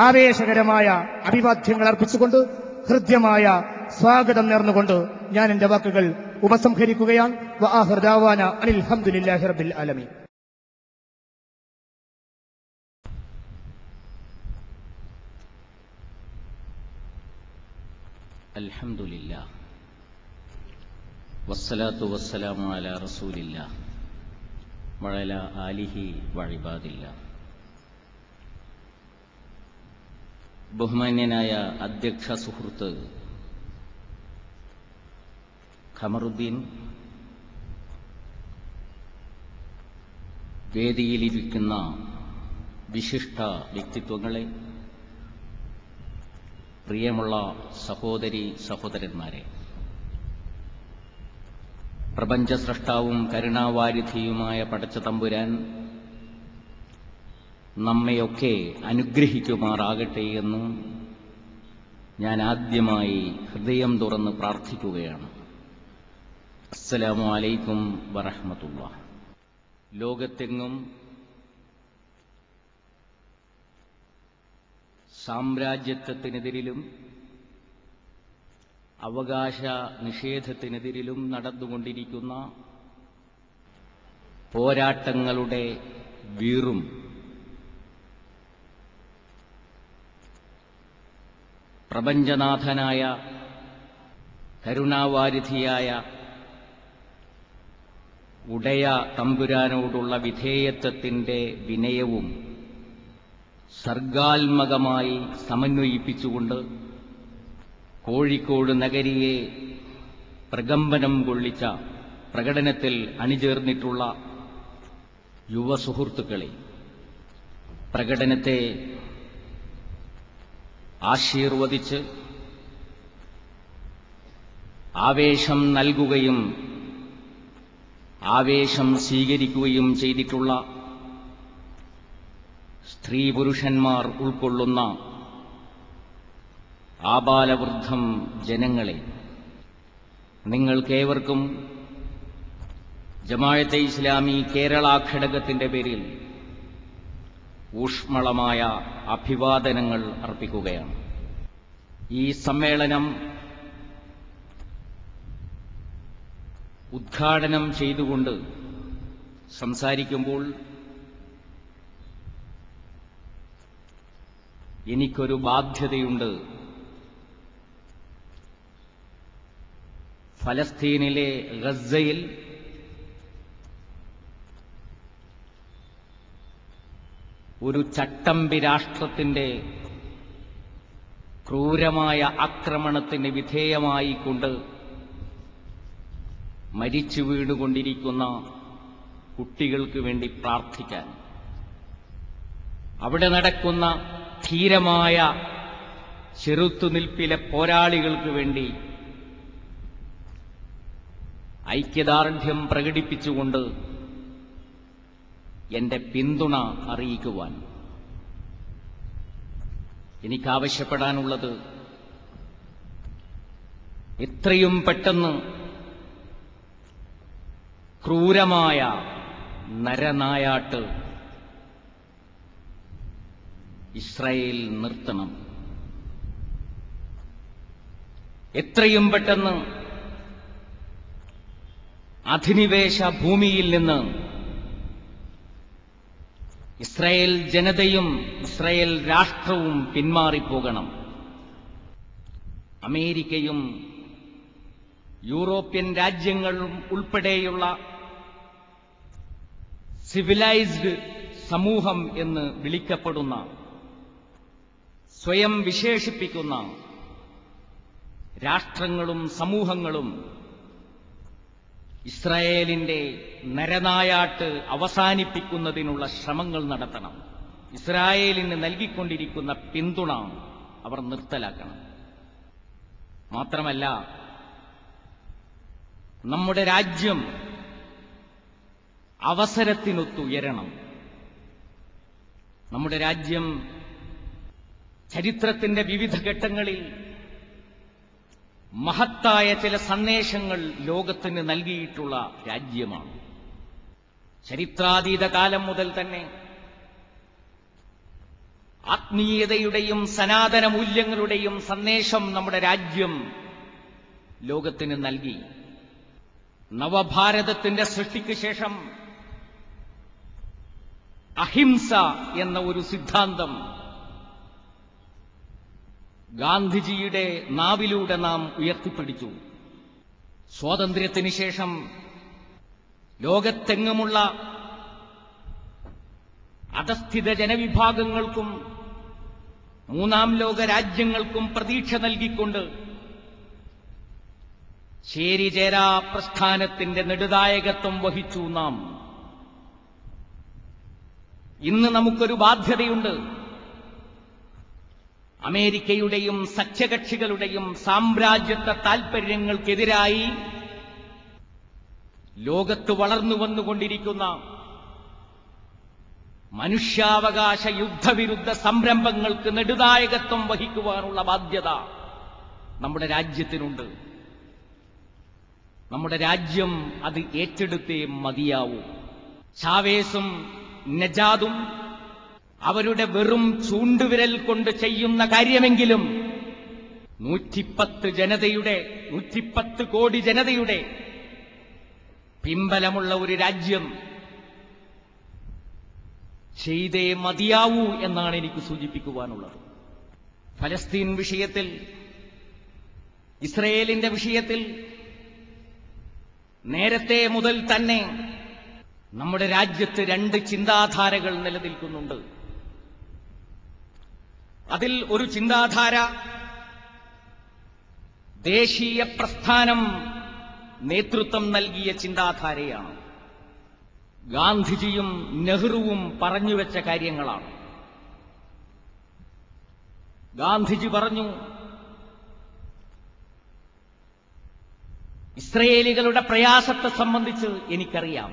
ആവേശകരമായ അഭിവാദ്യങ്ങൾ അർപ്പിച്ചുകൊണ്ട് ഹൃദ്യമായ സ്വാഗതം നേർന്നുകൊണ്ട് ഞാൻ എന്റെ വാക്കുകൾ ഉപസംഹരിക്കുകയാണ്. വആഖിറു ദഅവാന അനിൽ ഹംദുലില്ലാഹി റബ്ബിൽ ആലമീൻ. അൽഹംദുലില്ലാഹ് വസ്സലാത്തു വസ്സലാമു അലാ റസൂലില്ലാഹ് വഅലാ ആലിഹി വഇബാദില്ലാഹ്. ബഹുമാന്യനായ അധ്യക്ഷ സുഹൃത്ത് ഖമറുദ്ദീൻ, വേദിയിലിരിക്കുന്ന വിശിഷ്ട വ്യക്തിത്വങ്ങളെ, പ്രിയമുള്ള സഹോദരി സഹോദരന്മാരെ, പ്രപഞ്ച സ്രഷ്ടാവും കരുണാവാരിധിയുമായ പടച്ച തമ്പുരാൻ നമ്മയൊക്കെ അനുഗ്രഹിക്കുമാറാകട്ടെ എന്ന് ഞാൻ ആദ്യമായി ഹൃദയം തുറന്ന് പ്രാർത്ഥിക്കുകയാണ്. അസ്സലാമു അലൈക്കും വറഹ്മത്തുള്ളാഹി. ലോകത്തെങ്ങും സാമ്രാജ്യത്വത്തിനെതിരിലും അവകാശ നിഷേധത്തിനെതിരിലും നടന്നുകൊണ്ടിരിക്കുന്ന പോരാട്ടങ്ങളുടെ വീറും പ്രപഞ്ചനാഥനായ കരുണാവാരിധിയായ ഉടയ തമ്പുരാനോടുള്ള വിധേയത്വത്തിൻ്റെ വിനയവും സർഗാത്മകമായി സമന്വയിപ്പിച്ചുകൊണ്ട് കോഴിക്കോട് നഗരിയെ പ്രകമ്പനം കൊള്ളിച്ച പ്രകടനത്തിൽ അണിചേർന്നിട്ടുള്ള യുവ സുഹൃത്തുക്കളെ, പ്രകടനത്തെ ആശീർവദിച്ച് ആവേശം നൽകുകയും ആവേശം സ്വീകരിക്കുകയും ചെയ്തിട്ടുള്ള സ്ത്രീ പുരുഷന്മാർ ഉൾക്കൊള്ളുന്ന ആബാലവൃദ്ധം ജനങ്ങളെ, നിങ്ങൾക്കേവർക്കും ജമാഅത്തെ ഇസ്ലാമി കേരള ഘടകത്തിന്റെ പേരിൽ ഊഷ്മളമായ അഭിവാദനങ്ങൾ അർപ്പിക്കുകയാണ്. ഈ സമ്മേളനം ഉദ്ഘാടനം ചെയ്തുകൊണ്ട് സംസാരിക്കുമ്പോൾ എനിക്കൊരു ബാധ്യതയുണ്ട്. ഫലസ്തീനിലെ ഗസയിൽ ഒരു ചട്ടമ്പി രാഷ്ട്രത്തിന്റെ ക്രൂരമായ ആക്രമണത്തിന് വിധേയമായിക്കൊണ്ട് മരിച്ചു വീണുകൊണ്ടിരിക്കുന്ന കുട്ടികൾക്ക് വേണ്ടി പ്രാർത്ഥിക്കാൻ, അവിടെ നടക്കുന്ന ധീരമായ ചെറുത്തുനിൽപ്പിലെ പോരാളികൾക്ക് വേണ്ടി ഐക്യദാർഢ്യം പ്രകടിപ്പിച്ചുകൊണ്ട് എന്റെ പിന്തുണ അറിയിക്കുവാൻ എനിക്കാവശ്യപ്പെടാനുള്ളത്, എത്രയും പെട്ടെന്ന് ക്രൂരമായ നരനായാട്ട് ഇസ്രായേൽ നിർത്തണം. എത്രയും പെട്ടെന്ന് അധിനിവേശ ഭൂമിയിൽ നിന്ന് ഇസ്രായേൽ ജനതയും ഇസ്രായേൽ രാഷ്ട്രവും പിന്മാറിപ്പോകണം. അമേരിക്കയും യൂറോപ്യൻ രാജ്യങ്ങളും ഉൾപ്പെടെയുള്ള സിവിലൈസ്ഡ് സമൂഹം എന്ന് വിളിക്കപ്പെടുന്ന, സ്വയം വിശേഷിപ്പിക്കുന്ന രാഷ്ട്രങ്ങളും സമൂഹങ്ങളും ഇസ്രായേലിന്റെ നരനായാട്ട് അവസാനിപ്പിക്കുന്നതിനുള്ള ശ്രമങ്ങൾ നടത്തണം. ഇസ്രായേലിന് നൽകിക്കൊണ്ടിരിക്കുന്ന പിന്തുണ അവർ നിർത്തലാക്കണം. മാത്രമല്ല, നമ്മുടെ രാജ്യം അവസരത്തിനൊത്തുയരണം. നമ്മുടെ രാജ്യം ചരിത്രത്തിന്റെ വിവിധ ഘട്ടങ്ങളിൽ മഹത്തായ ചില സന്ദേശങ്ങൾ ലോകത്തിന് നൽകിയിട്ടുള്ള രാജ്യമാണ്. ചരിത്രാതീത കാലം മുതൽ തന്നെ ആത്മീയതയുടെയും സനാതന മൂല്യങ്ങളുടെയും സന്ദേശം നമ്മുടെ രാജ്യം ലോകത്തിന് നൽകി. നവഭാരതത്തിന്റെ സൃഷ്ടിക്ക് ശേഷം അഹിംസ എന്ന ഒരു സിദ്ധാന്തം ഗാന്ധിജിയുടെ നാവിലൂടെ നാം ഉയർത്തിപ്പിടിച്ചു. സ്വാതന്ത്ര്യത്തിന് ശേഷം ലോകത്തെങ്ങുമുള്ള അധസ്ഥിത ജനവിഭാഗങ്ങൾക്കും മൂന്നാം ലോക രാജ്യങ്ങൾക്കും പ്രതീക്ഷ നൽകിക്കൊണ്ട് ചേരിചേരാ പ്രസ്ഥാനത്തിന്റെ നെടുനായകത്വം വഹിച്ചു നാം. ഇന്ന് നമുക്കൊരു ബാധ്യതയുണ്ട്. അമേരിക്കയുടെയും സഖ്യകക്ഷികളുടെയും സാമ്രാജ്യത്വ താൽപര്യങ്ങൾക്കെതിരായി ലോകത്ത് വളർന്നു വന്നുകൊണ്ടിരിക്കുന്ന മനുഷ്യാവകാശ യുദ്ധവിരുദ്ധ സംരംഭങ്ങൾക്ക് നെടുനായകത്വം വഹിക്കുവാനുള്ള ബാധ്യത നമ്മുടെ രാജ്യത്തിനുണ്ട്. നമ്മുടെ രാജ്യം അത് ഏറ്റെടുത്തേ മതിയാവൂ. ചാവേസും നജാദും അവരുടെ വെറും ചൂണ്ടുവിരൽ കൊണ്ട് ചെയ്യുന്ന കാര്യമെങ്കിലും 110 കോടി ജനതയുടെ പിമ്പലമുള്ള ഒരു രാജ്യം ചെയ്തേ മതിയാവൂ എന്നാണ് എനിക്ക് സൂചിപ്പിക്കുവാനുള്ളത്. ഫലസ്തീൻ വിഷയത്തിൽ, ഇസ്രയേലിന്റെ വിഷയത്തിൽ നേരത്തെ മുതൽ തന്നെ നമ്മുടെ രാജ്യത്ത് 2 ചിന്താധാരകൾ നിലനിൽക്കുന്നുണ്ട്. അതിൽ ഒരു ചിന്താധാര ദേശീയ പ്രസ്ഥാനം നേതൃത്വം നൽകിയ ചിന്താധാരയാണ്. ഗാന്ധിജിയും നെഹ്റുവും പറഞ്ഞുവെച്ച കാര്യങ്ങളാണ്. ഗാന്ധിജി പറഞ്ഞു, ഇസ്രയേലികളുടെ പ്രയാസത്തെ സംബന്ധിച്ച് എനിക്കറിയാം.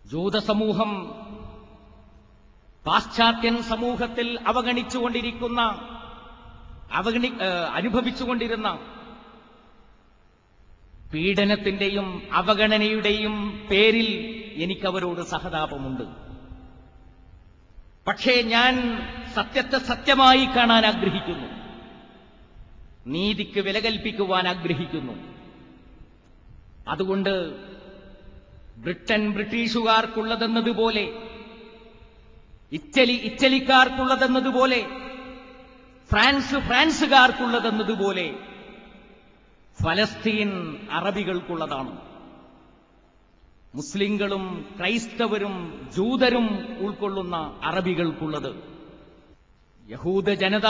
ജൂതസമൂഹം പാശ്ചാത്യൻ സമൂഹത്തിൽ അനുഭവിച്ചുകൊണ്ടിരുന്ന പീഡനത്തിന്റെയും അവഗണനയുടെയും പേരിൽ എനിക്കവരോട് സഹതാപമുണ്ട്. പക്ഷേ ഞാൻ സത്യത്തെ സത്യമായി കാണാൻ ആഗ്രഹിക്കുന്നു, നീതിക്ക് വില കൽപ്പിക്കുവാൻ ആഗ്രഹിക്കുന്നു. അതുകൊണ്ട് ബ്രിട്ടൻ ബ്രിട്ടീഷുകാർക്കുള്ളതെന്നതുപോലെ, ഇറ്റലി ഇറ്റലിക്കാർക്കുള്ളതെന്നതുപോലെ, ഫ്രാൻസ് ഫ്രാൻസുകാർക്കുള്ളതെന്നതുപോലെ ഫലസ്തീൻ അറബികൾക്കുള്ളതാണ്. മുസ്ലിങ്ങളും ക്രൈസ്തവരും ജൂതരും ഉൾക്കൊള്ളുന്ന അറബികൾക്കുള്ളത്. യഹൂദ ജനത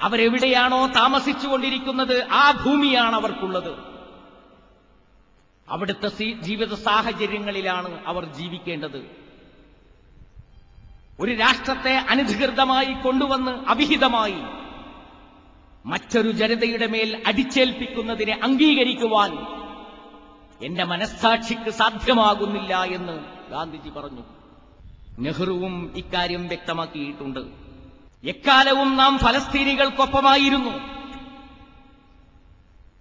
അവരെവിടെയാണോ താമസിച്ചുകൊണ്ടിരിക്കുന്നത് ആ ഭൂമിയാണ് അവർക്കുള്ളത്. അവിടുത്തെ ജീവിത സാഹചര്യങ്ങളിലാണ് അവർ ജീവിക്കേണ്ടത്. ഒരു രാഷ്ട്രത്തെ അനധികൃതമായി കൊണ്ടുവന്ന് അവിഹിതമായി മറ്റൊരു ജനതയുടെ മേൽ അടിച്ചേൽപ്പിക്കുന്നതിനെ അംഗീകരിക്കുവാൻ എന്റെ മനസ്സാക്ഷിക്ക് സാധ്യമാകുന്നില്ല എന്ന് ഗാന്ധിജി പറഞ്ഞു. നെഹ്റുവും ഇക്കാര്യം വ്യക്തമാക്കിയിട്ടുണ്ട്. എക്കാലവും നാം ഫലസ്തീനികൾക്കൊപ്പമായിരുന്നു.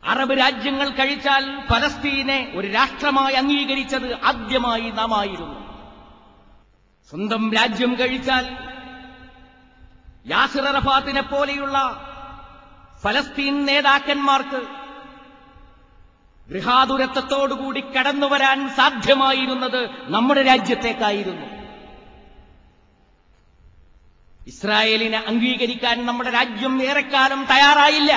അറബ് രാജ്യങ്ങൾ കഴിച്ചാൽ ഫലസ്തീനെ ഒരു രാഷ്ട്രമായി അംഗീകരിച്ചത് ആദ്യമായി നാം ആയിരുന്നു. സ്വന്തം രാജ്യം കഴിച്ചാൽ യാസിർ അറഫാത്തിനെ പോലെയുള്ള ഫലസ്തീൻ നേതാക്കന്മാർക്ക് ഗൃഹാതുരത്വത്തോടുകൂടി കടന്നുവരാൻ സാധ്യമായിരുന്നത് നമ്മുടെ രാജ്യത്തേക്കായിരുന്നു. ഇസ്രായേലിനെ അംഗീകരിക്കാൻ നമ്മുടെ രാജ്യം ഏറെക്കാലം തയ്യാറായില്ല.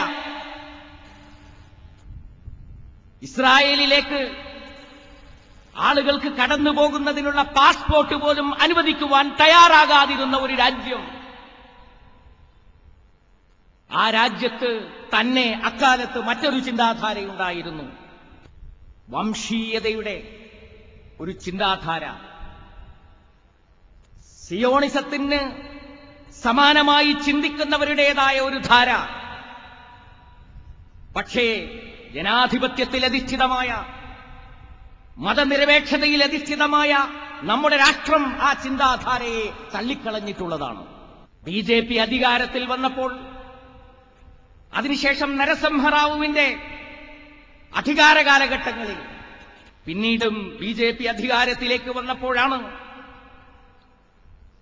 ഇസ്രായേലിലേക്ക് ആളുകൾക്ക് കടന്നുപോകുന്നതിനുള്ള പാസ്പോർട്ട് പോലും അനുവദിക്കുവാൻ തയ്യാറാകാതിരുന്ന ഒരു രാജ്യം, ആ രാജ്യത്ത് തന്നെ അക്കാലത്ത് മറ്റൊരു ചിന്താധാരയുണ്ടായിരുന്നു. വംശീയതയുടെ ഒരു ചിന്താധാര. സിയോണിസത്തിന് സമാനമായി ചിന്തിക്കുന്നവരുടേതായ ഒരു ധാര. പക്ഷേ ജനാധിപത്യത്തിൽ അധിഷ്ഠിതമായ, മതനിരപേക്ഷതയിൽ അധിഷ്ഠിതമായ നമ്മുടെ രാഷ്ട്രം ആ ചിന്താധാരയെ തള്ളിക്കളഞ്ഞിട്ടുള്ളതാണ്. BJP അധികാരത്തിൽ വന്നപ്പോൾ, അതിനുശേഷം നരസിംഹറാവുവിന്റെ അധികാര കാലഘട്ടങ്ങളിൽ, പിന്നീടും BJP അധികാരത്തിലേക്ക് വന്നപ്പോഴാണ്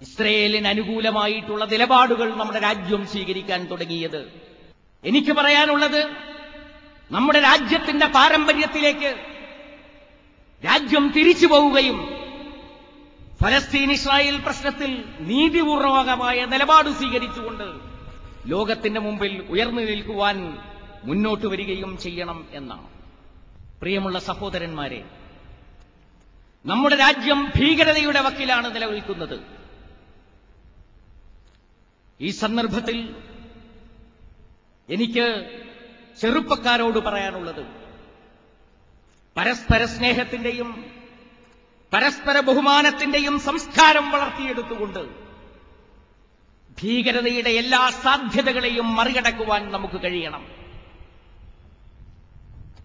ഇസ്രയേലിന് അനുകൂലമായിട്ടുള്ള നിലപാടുകൾ നമ്മുടെ രാജ്യം സ്വീകരിക്കാൻ തുടങ്ങിയത്. എനിക്ക് പറയാനുള്ളത്, നമ്മുടെ രാജ്യത്തിന്റെ പാരമ്പര്യത്തിലേക്ക് രാജ്യം തിരിച്ചു പോവുകയും ഫലസ്തീൻ ഇസ്രായേൽ പ്രശ്നത്തിൽ നീതിപൂർവകമായ നിലപാട് സ്വീകരിച്ചുകൊണ്ട് ലോകത്തിന്റെ മുമ്പിൽ ഉയർന്നു നിൽക്കുവാൻ മുന്നോട്ട് വരികയും ചെയ്യണം എന്നാണ്. പ്രിയമുള്ള സഹോദരന്മാരെ, നമ്മുടെ രാജ്യം ഭീകരതയുടെ വക്കിലാണ് നിലനിൽക്കുന്നത്. ഈ സന്ദർഭത്തിൽ എനിക്ക് ചെറുപ്പക്കാരോട് പറയാനുള്ളത്, പരസ്പര സ്നേഹത്തിന്റെയും പരസ്പര ബഹുമാനത്തിന്റെയും സംസ്കാരം വളർത്തിയെടുത്തുകൊണ്ട് ഭീകരതയുടെ എല്ലാ സാധ്യതകളെയും മറികടക്കുവാൻ നമുക്ക് കഴിയണം.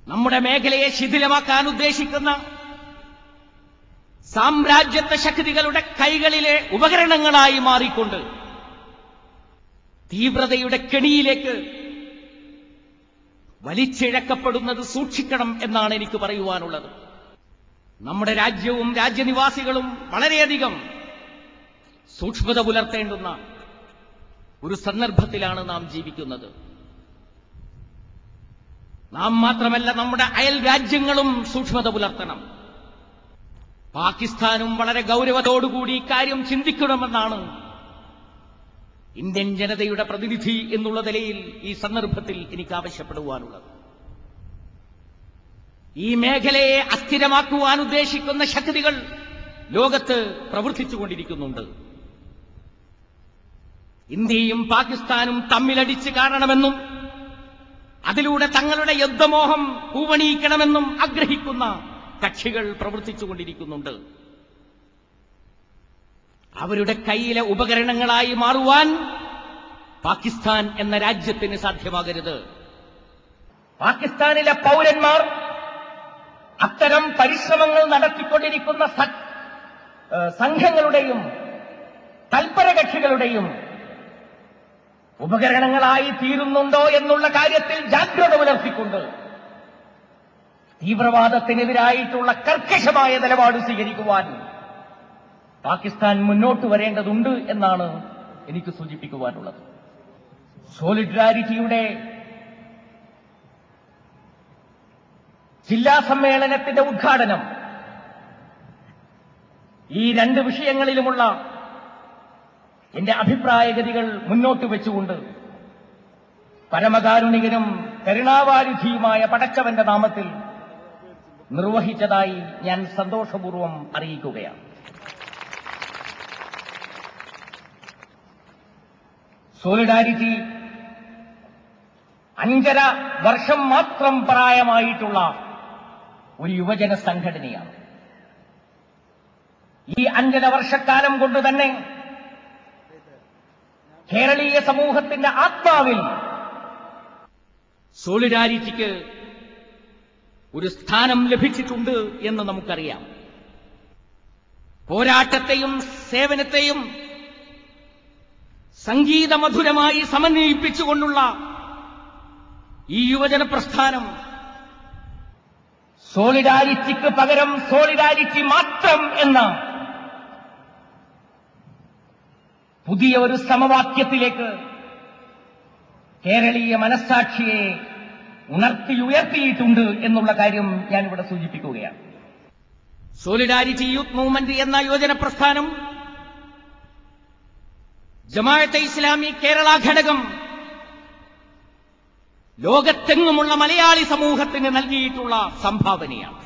നമ്മുടെ മേഖലയെ ശിഥിലമാക്കാൻ ഉദ്ദേശിക്കുന്ന സാമ്രാജ്യത്വ ശക്തികളുടെ കൈകളിലെ ഉപകരണങ്ങളായി മാറിക്കൊണ്ട് തീവ്രതയുടെ കെണിയിലേക്ക് വലിച്ചിഴക്കപ്പെടുന്നത് സൂക്ഷിക്കണം എന്നാണ് എനിക്ക് പറയുവാനുള്ളത്. നമ്മുടെ രാജ്യവും രാജ്യനിവാസികളും വളരെയധികം സൂക്ഷ്മത പുലർത്തേണ്ടുന്ന ഒരു സന്ദർഭത്തിലാണ് നാം ജീവിക്കുന്നത്. നാം മാത്രമല്ല, നമ്മുടെ അയൽ രാജ്യങ്ങളും സൂക്ഷ്മത പുലർത്തണം. പാകിസ്ഥാനും വളരെ ഗൗരവത്തോടുകൂടി ഇക്കാര്യം ചിന്തിക്കണമെന്നാണ് ഇന്ത്യൻ ജനതയുടെ പ്രതിനിധി എന്നുള്ള നിലയിൽ ഈ സന്ദർഭത്തിൽ എനിക്ക് ആവശ്യപ്പെടുവാനുള്ളത്. ഈ മേഖലയെ അസ്ഥിരമാക്കുവാൻ ഉദ്ദേശിക്കുന്ന ശക്തികൾ ലോകത്ത് പ്രവർത്തിച്ചുകൊണ്ടിരിക്കുന്നുണ്ട്. ഇന്ത്യയും പാകിസ്ഥാനും തമ്മിലടിച്ച് കാണണമെന്നും അതിലൂടെ തങ്ങളുടെ യുദ്ധമോഹം പൂവണിയിക്കണമെന്നും ആഗ്രഹിക്കുന്ന കക്ഷികൾ പ്രവർത്തിച്ചുകൊണ്ടിരിക്കുന്നുണ്ട്. അവരുടെ കയ്യിലെ ഉപകരണങ്ങളായി മാറുവാൻ പാകിസ്ഥാൻ എന്ന രാജ്യത്തിന് സാധ്യമാകരുത്. പാകിസ്ഥാനിലെ പൗരന്മാർ അത്തരം പരിശ്രമങ്ങൾ നടത്തിക്കൊണ്ടിരിക്കുന്ന സംഘങ്ങളുടെയും തൽപര കക്ഷികളുടെയും ഉപകരണങ്ങളായി തീരുന്നുണ്ടോ എന്നുള്ള കാര്യത്തിൽ ജാഗ്രത പുലർത്തിക്കൊണ്ട് തീവ്രവാദത്തിനെതിരായിട്ടുള്ള കർക്കശമായ നിലപാട് സ്വീകരിക്കുവാൻ പാകിസ്ഥാൻ മുന്നോട്ട് വരേണ്ടതുണ്ട് എന്നാണ് എനിക്ക് സൂചിപ്പിക്കുവാനുള്ളത്. സോളിഡാരിറ്റിയുടെ ജില്ലാ സമ്മേളനത്തിന്റെ ഉദ്ഘാടനം ഈ രണ്ട് വിഷയങ്ങളിലുമുള്ള എന്റെ അഭിപ്രായഗതികൾ മുന്നോട്ട് വെച്ചുകൊണ്ട് പരമകാരുണികനും കരുണാവാരിധിയുമായ പടച്ചവന്റെ നാമത്തിൽ നിർവഹിച്ചതായി ഞാൻ സന്തോഷപൂർവ്വം അറിയിക്കുകയാണ്. സോളിഡാരിറ്റി 5.5 വർഷം മാത്രം പ്രായമായിട്ടുള്ള ഒരു യുവജന സംഘടനയാണ്. ഈ 5.5 വർഷക്കാലം കൊണ്ട് തന്നെ കേരളീയ സമൂഹത്തിന്റെ ആത്മാവിൽ സോളിഡാരിറ്റിക്ക് ഒരു സ്ഥാനം ലഭിച്ചിട്ടുണ്ട് എന്ന് നമുക്കറിയാം. പോരാട്ടത്തെയും സേവനത്തെയും സംഗീതമധുരമായി സമന്വയിപ്പിച്ചുകൊണ്ടുള്ള ഈ യുവജന പ്രസ്ഥാനം സോളിഡാരിറ്റിക്ക് പകരം സോളിഡാരിറ്റി മാത്രം എന്ന പുതിയ ഒരു സമവാക്യത്തിലേക്ക് കേരളീയ മനസ്സാക്ഷിയെ ഉയർത്തിയിട്ടുണ്ട് എന്നുള്ള കാര്യം ഞാനിവിടെ സൂചിപ്പിക്കുകയാണ്. സോളിഡാരിറ്റി യൂത്ത് മൂവ്മെന്റ് എന്ന യുവജന പ്രസ്ഥാനം ജമാഅത്തെ ഇസ്ലാമി കേരള ഘടകം ലോകത്തെങ്ങുമുള്ള മലയാളി സമൂഹത്തിന് നൽകിയിട്ടുള്ള സംഭാവനയാണ്.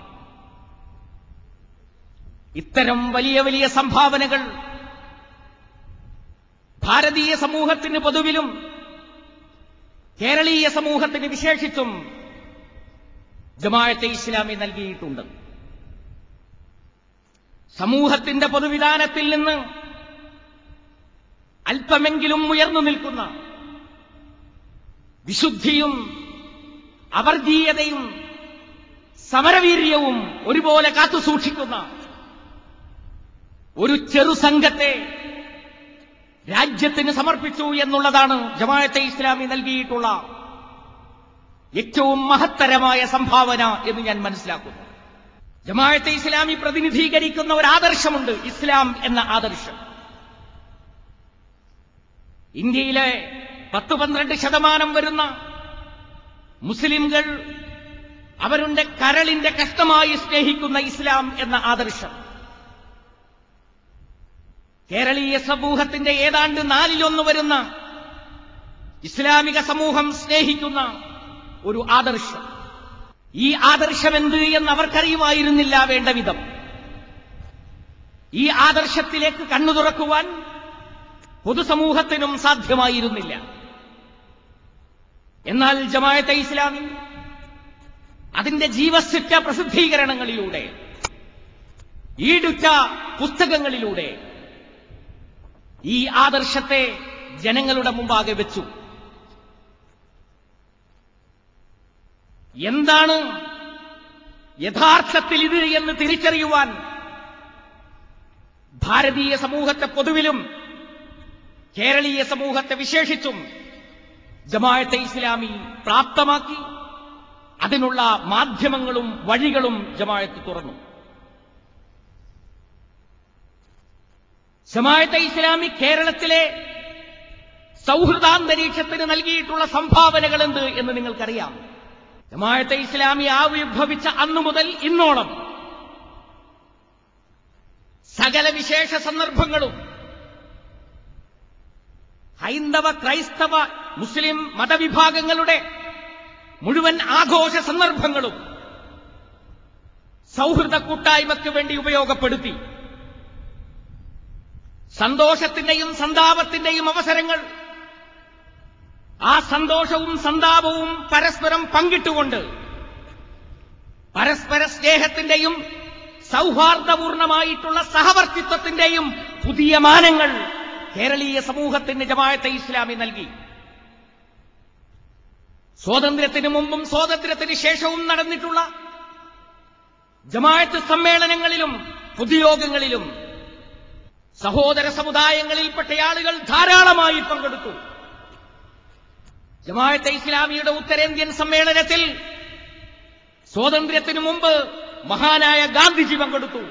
ഇത്തരം വലിയ വലിയ സംഭാവനകൾ ഭാരതീയ സമൂഹത്തിന് പൊതുവിലും കേരളീയ സമൂഹത്തിന് വിശേഷിച്ചും ജമാഅത്തെ ഇസ്ലാമി നൽകിയിട്ടുണ്ട്. സമൂഹത്തിന്റെ പൊതുവിധാനത്തിൽ നിന്ന് അല്പമെങ്കിലും ഉയർന്നു നിൽക്കുന്ന വിശുദ്ധിയും അവർഗീയതയും സമരവീര്യവും ഒരുപോലെ കാത്തുസൂക്ഷിക്കുന്ന ഒരു ചെറുസംഘത്തെ രാജ്യത്തിന് സമർപ്പിച്ചു എന്നുള്ളതാണ് ജമാഅത്തെ ഇസ്ലാമി നൽകിയിട്ടുള്ള ഏറ്റവും മഹത്തരമായ സംഭാവന എന്ന് ഞാൻ മനസ്സിലാക്കുന്നു. ജമാഅത്തെ ഇസ്ലാമി പ്രതിനിധീകരിക്കുന്ന ഒരു ആദർശമുണ്ട്, ഇസ്ലാം എന്ന ആദർശം. ഇന്ത്യയിലെ 10-12% വരുന്ന മുസ്ലിംകൾ അവരുടെ കരളിന്റെ കഷ്ടമായി സ്നേഹിക്കുന്ന ഇസ്ലാം എന്ന ആദർശം കേരളീയ സമൂഹത്തിന്റെ ഏതാണ്ട് 1/4 വരുന്ന ഇസ്ലാമിക സമൂഹം സ്നേഹിക്കുന്ന ഒരു ആദർശം. ഈ ആദർശമെന്ത് എന്ന് അവർക്കറിയുമായിരുന്നില്ല വേണ്ട വിധം. ഈ ആദർശത്തിലേക്ക് കണ്ണു തുറക്കുവാൻ പൊതുസമൂഹത്തിനും സാധ്യമായിരുന്നില്ല. എന്നാൽ ജമാഅത്തെ ഇസ്ലാമി അതിന്റെ ജീവസ്സുറ്റ പ്രസിദ്ധീകരണങ്ങളിലൂടെ, ഈടുറ്റ പുസ്തകങ്ങളിലൂടെ ഈ ആദർശത്തെ ജനങ്ങളുടെ മുമ്പാകെ വെച്ചു. എന്താണ് യഥാർത്ഥത്തിൽ ഇത് എന്ന് തിരിച്ചറിയുവാൻ ഭാരതീയ സമൂഹത്തെ പൊതുവിലും കേരളീയ സമൂഹത്തെ വിശേഷിച്ചും ജമാഅത്തെ ഇസ്ലാമി പ്രാപ്തമാക്കി. അതിനുള്ള മാധ്യമങ്ങളും വഴികളും ജമാഅത്ത് തുറന്നു. ജമാഅത്തെ ഇസ്ലാമി കേരളത്തിലെ സൗഹൃദാന്തരീക്ഷത്തിന് നൽകിയിട്ടുള്ള സംഭാവനകൾ എന്ത് എന്ന് നിങ്ങൾക്കറിയാം. ജമാഅത്തെ ഇസ്ലാമി ആവിർഭവിച്ച അന്നു മുതൽ ഇന്നോളം സകല വിശേഷ സന്ദർഭങ്ങളും ഹൈന്ദവ, ക്രൈസ്തവ, മുസ്ലിം മതവിഭാഗങ്ങളുടെ മുഴുവൻ ആഘോഷ സന്ദർഭങ്ങളും സൗഹൃദ കൂട്ടായ്മയ്ക്ക് വേണ്ടി ഉപയോഗപ്പെടുത്തി. സന്തോഷത്തിന്റെയും സന്താപത്തിന്റെയും അവസരങ്ങൾ ആ സന്തോഷവും സന്താപവും പരസ്പരം പങ്കിട്ടുകൊണ്ട് പരസ്പര സ്നേഹത്തിന്റെയും സൗഹാർദ്ദപൂർണമായിട്ടുള്ള സഹവർത്തിത്വത്തിന്റെയും പുതിയ മാനങ്ങൾ കേരളീയ സമൂഹത്തിന് ജമാഅത്തെ ഇസ്ലാമി നൽകി. സ്വാതന്ത്ര്യത്തിന് മുമ്പും സ്വാതന്ത്ര്യത്തിന് ശേഷവും നടന്നിട്ടുള്ള ജമാഅത്ത് സമ്മേളനങ്ങളിലും പൊതുയോഗങ്ങളിലും സഹോദര സമുദായങ്ങളിൽപ്പെട്ട ആളുകൾ ധാരാളമായി പങ്കെടുത്തു. ജമാഅത്തെ ഇസ്ലാമിയുടെ ഉത്തരേന്ത്യൻ സമ്മേളനത്തിൽ സ്വാതന്ത്ര്യത്തിനു മുമ്പ് മഹാനായ ഗാന്ധിജി പങ്കെടുത്തു.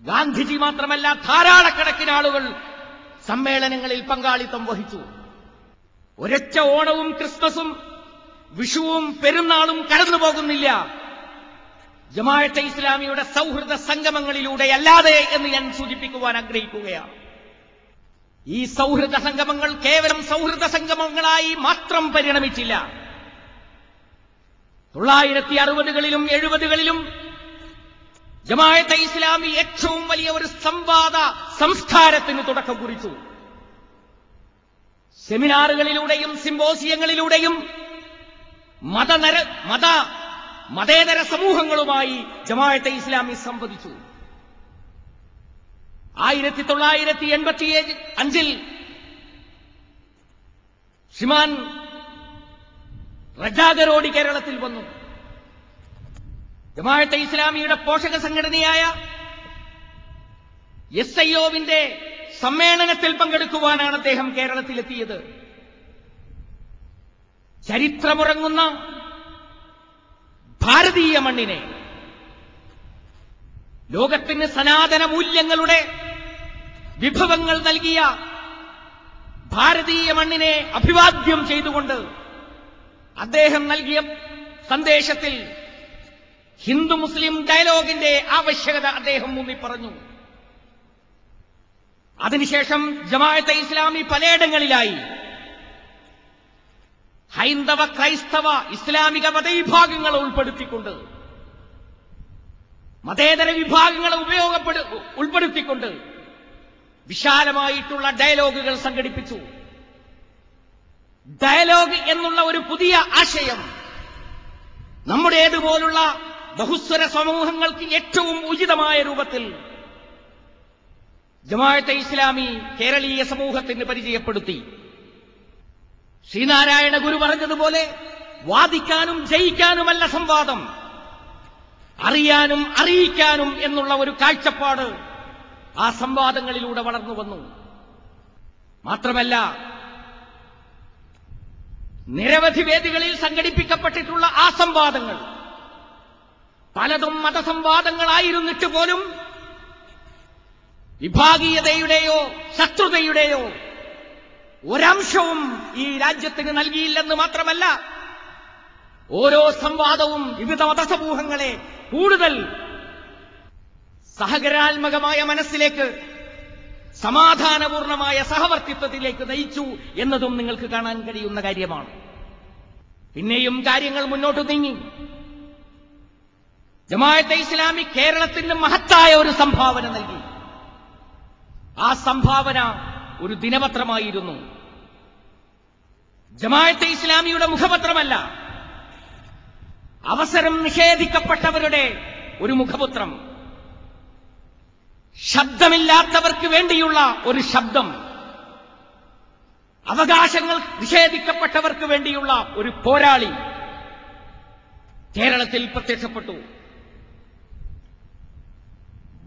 ഗാന്ധിജി മാത്രമല്ല, ധാരാളക്കണക്കിന് ആളുകൾ സമ്മേളനങ്ങളിൽ പങ്കാളിത്തം വഹിച്ചു. ഒരൊറ്റ ഓണവും ക്രിസ്മസും വിഷുവും പെരുന്നാളും കടന്നു പോകുന്നില്ല ജമാഅത്തെ ഇസ്ലാമിയുടെ സൗഹൃദ സംഗമങ്ങളിലൂടെയല്ലാതെ എന്ന് ഞാൻ സൂചിപ്പിക്കുവാൻ ആഗ്രഹിക്കുകയാണ്. ഈ സൗഹൃദ സംഗമങ്ങൾ കേവലം സൗഹൃദ സംഗമങ്ങളായി മാത്രം പരിണമിച്ചില്ല. 1960കളിലും 70കളിലും ജമാഅത്തെ ഇസ്ലാമി ഏറ്റവും വലിയ ഒരു സംവാദ സംസ്കാരത്തിന് തുടക്കം കുറിച്ചു. സെമിനാറുകളിലൂടെയും സിംബോസിയങ്ങളിലൂടെയും മതേതര സമൂഹങ്ങളുമായി ജമാഅത്തെ ഇസ്ലാമി സംവദിച്ചു. 1985 ശ്രീമാൻ റജാഗരോഡി കേരളത്തിൽ വന്നു. ജമാഅത്തെ ഇസ്ലാമിയുടെ പോഷക സംഘടനയായ SIO-വിന്റെ സമ്മേളനത്തിൽ പങ്കെടുക്കുവാനാണ് അദ്ദേഹം കേരളത്തിലെത്തിയത്. ചരിത്രമുറങ്ങുന്ന ഭാരതീയ മണ്ണിനെ, ലോകത്തിന് സനാതന മൂല്യങ്ങളുടെ വിഭവങ്ങൾ നൽകിയ ഭാരതീയ മണ്ണിനെ അഭിവാദ്യം ചെയ്തുകൊണ്ട് അദ്ദേഹം നൽകിയ സന്ദേശത്തിൽ ഹിന്ദു മുസ്ലിം ഡയലോഗിന്റെ ആവശ്യകത അദ്ദേഹം മുന്നിൽ പറഞ്ഞു. അതിനുശേഷം ജമാഅത്തെ ഇസ്ലാമി പലയിടങ്ങളിലായി ഹൈന്ദവ ക്രൈസ്തവ ഇസ്ലാമിക മതവിഭാഗങ്ങളെ ഉൾപ്പെടുത്തിക്കൊണ്ട്, മതേതര വിഭാഗങ്ങളെ ഉൾപ്പെടുത്തിക്കൊണ്ട് വിശാലമായിട്ടുള്ള ഡയലോഗുകൾ സംഘടിപ്പിച്ചു. ഡയലോഗ് എന്നുള്ള ഒരു പുതിയ ആശയം നമ്മുടേതുപോലുള്ള ബഹുസ്വര സമൂഹങ്ങൾക്ക് ഏറ്റവും ഉചിതമായ രൂപത്തിൽ ജമാഅത്തെ ഇസ്ലാമി കേരളീയ സമൂഹത്തിന് പരിചയപ്പെടുത്തി. ശ്രീനാരായണ ഗുരു പറഞ്ഞതുപോലെ വാദിക്കാനും ജയിക്കാനുമല്ല സംവാദം, അറിയാനും അറിയിക്കാനും എന്നുള്ള ഒരു കാഴ്ചപ്പാട് ആ സംവാദങ്ങളിലൂടെ വളർന്നു വന്നു. മാത്രമല്ല, നിരവധി വേദികളിൽ സംഘടിപ്പിക്കപ്പെട്ടിട്ടുള്ള ആ സംവാദങ്ങൾ പലതും മതസംവാദങ്ങളായിരുന്നിട്ട് പോലും വിഭാഗീയതയുടെയോ ശത്രുതയുടെയോ ഒരംശവും ഈ രാജ്യത്തിന് നൽകിയില്ലെന്ന് മാത്രമല്ല, ഓരോ സംവാദവും വിവിധ മതസമൂഹങ്ങളെ കൂടുതൽ സഹകരാത്മകമായ മനസ്സിലേക്ക്, സമാധാനപൂർണമായ സഹവർത്തിത്വത്തിലേക്ക് നയിച്ചു എന്നതും നിങ്ങൾക്ക് കാണാൻ കഴിയുന്ന കാര്യമാണ്. പിന്നെയും കാര്യങ്ങൾ മുന്നോട്ട് നീങ്ങി. ജമാഅത്തെ ഇസ്ലാമി കേരളത്തിന് മഹത്തായ ഒരു സംഭാവന നൽകി. ആ സംഭാവന ഒരു ദിനപത്രമായിരുന്നു. ജമാഅത്തെ ഇസ്ലാമിയുടെ മുഖപത്രമല്ല, അവസരം നിഷേധിക്കപ്പെട്ടവരുടെ ഒരു മുഖപത്രം, ശബ്ദമില്ലാത്തവർക്ക് വേണ്ടിയുള്ള ഒരു ശബ്ദം, അവകാശങ്ങൾ നിഷേധിക്കപ്പെട്ടവർക്ക് വേണ്ടിയുള്ള ഒരു പോരാളി കേരളത്തിൽ പ്രത്യക്ഷപ്പെട്ടു.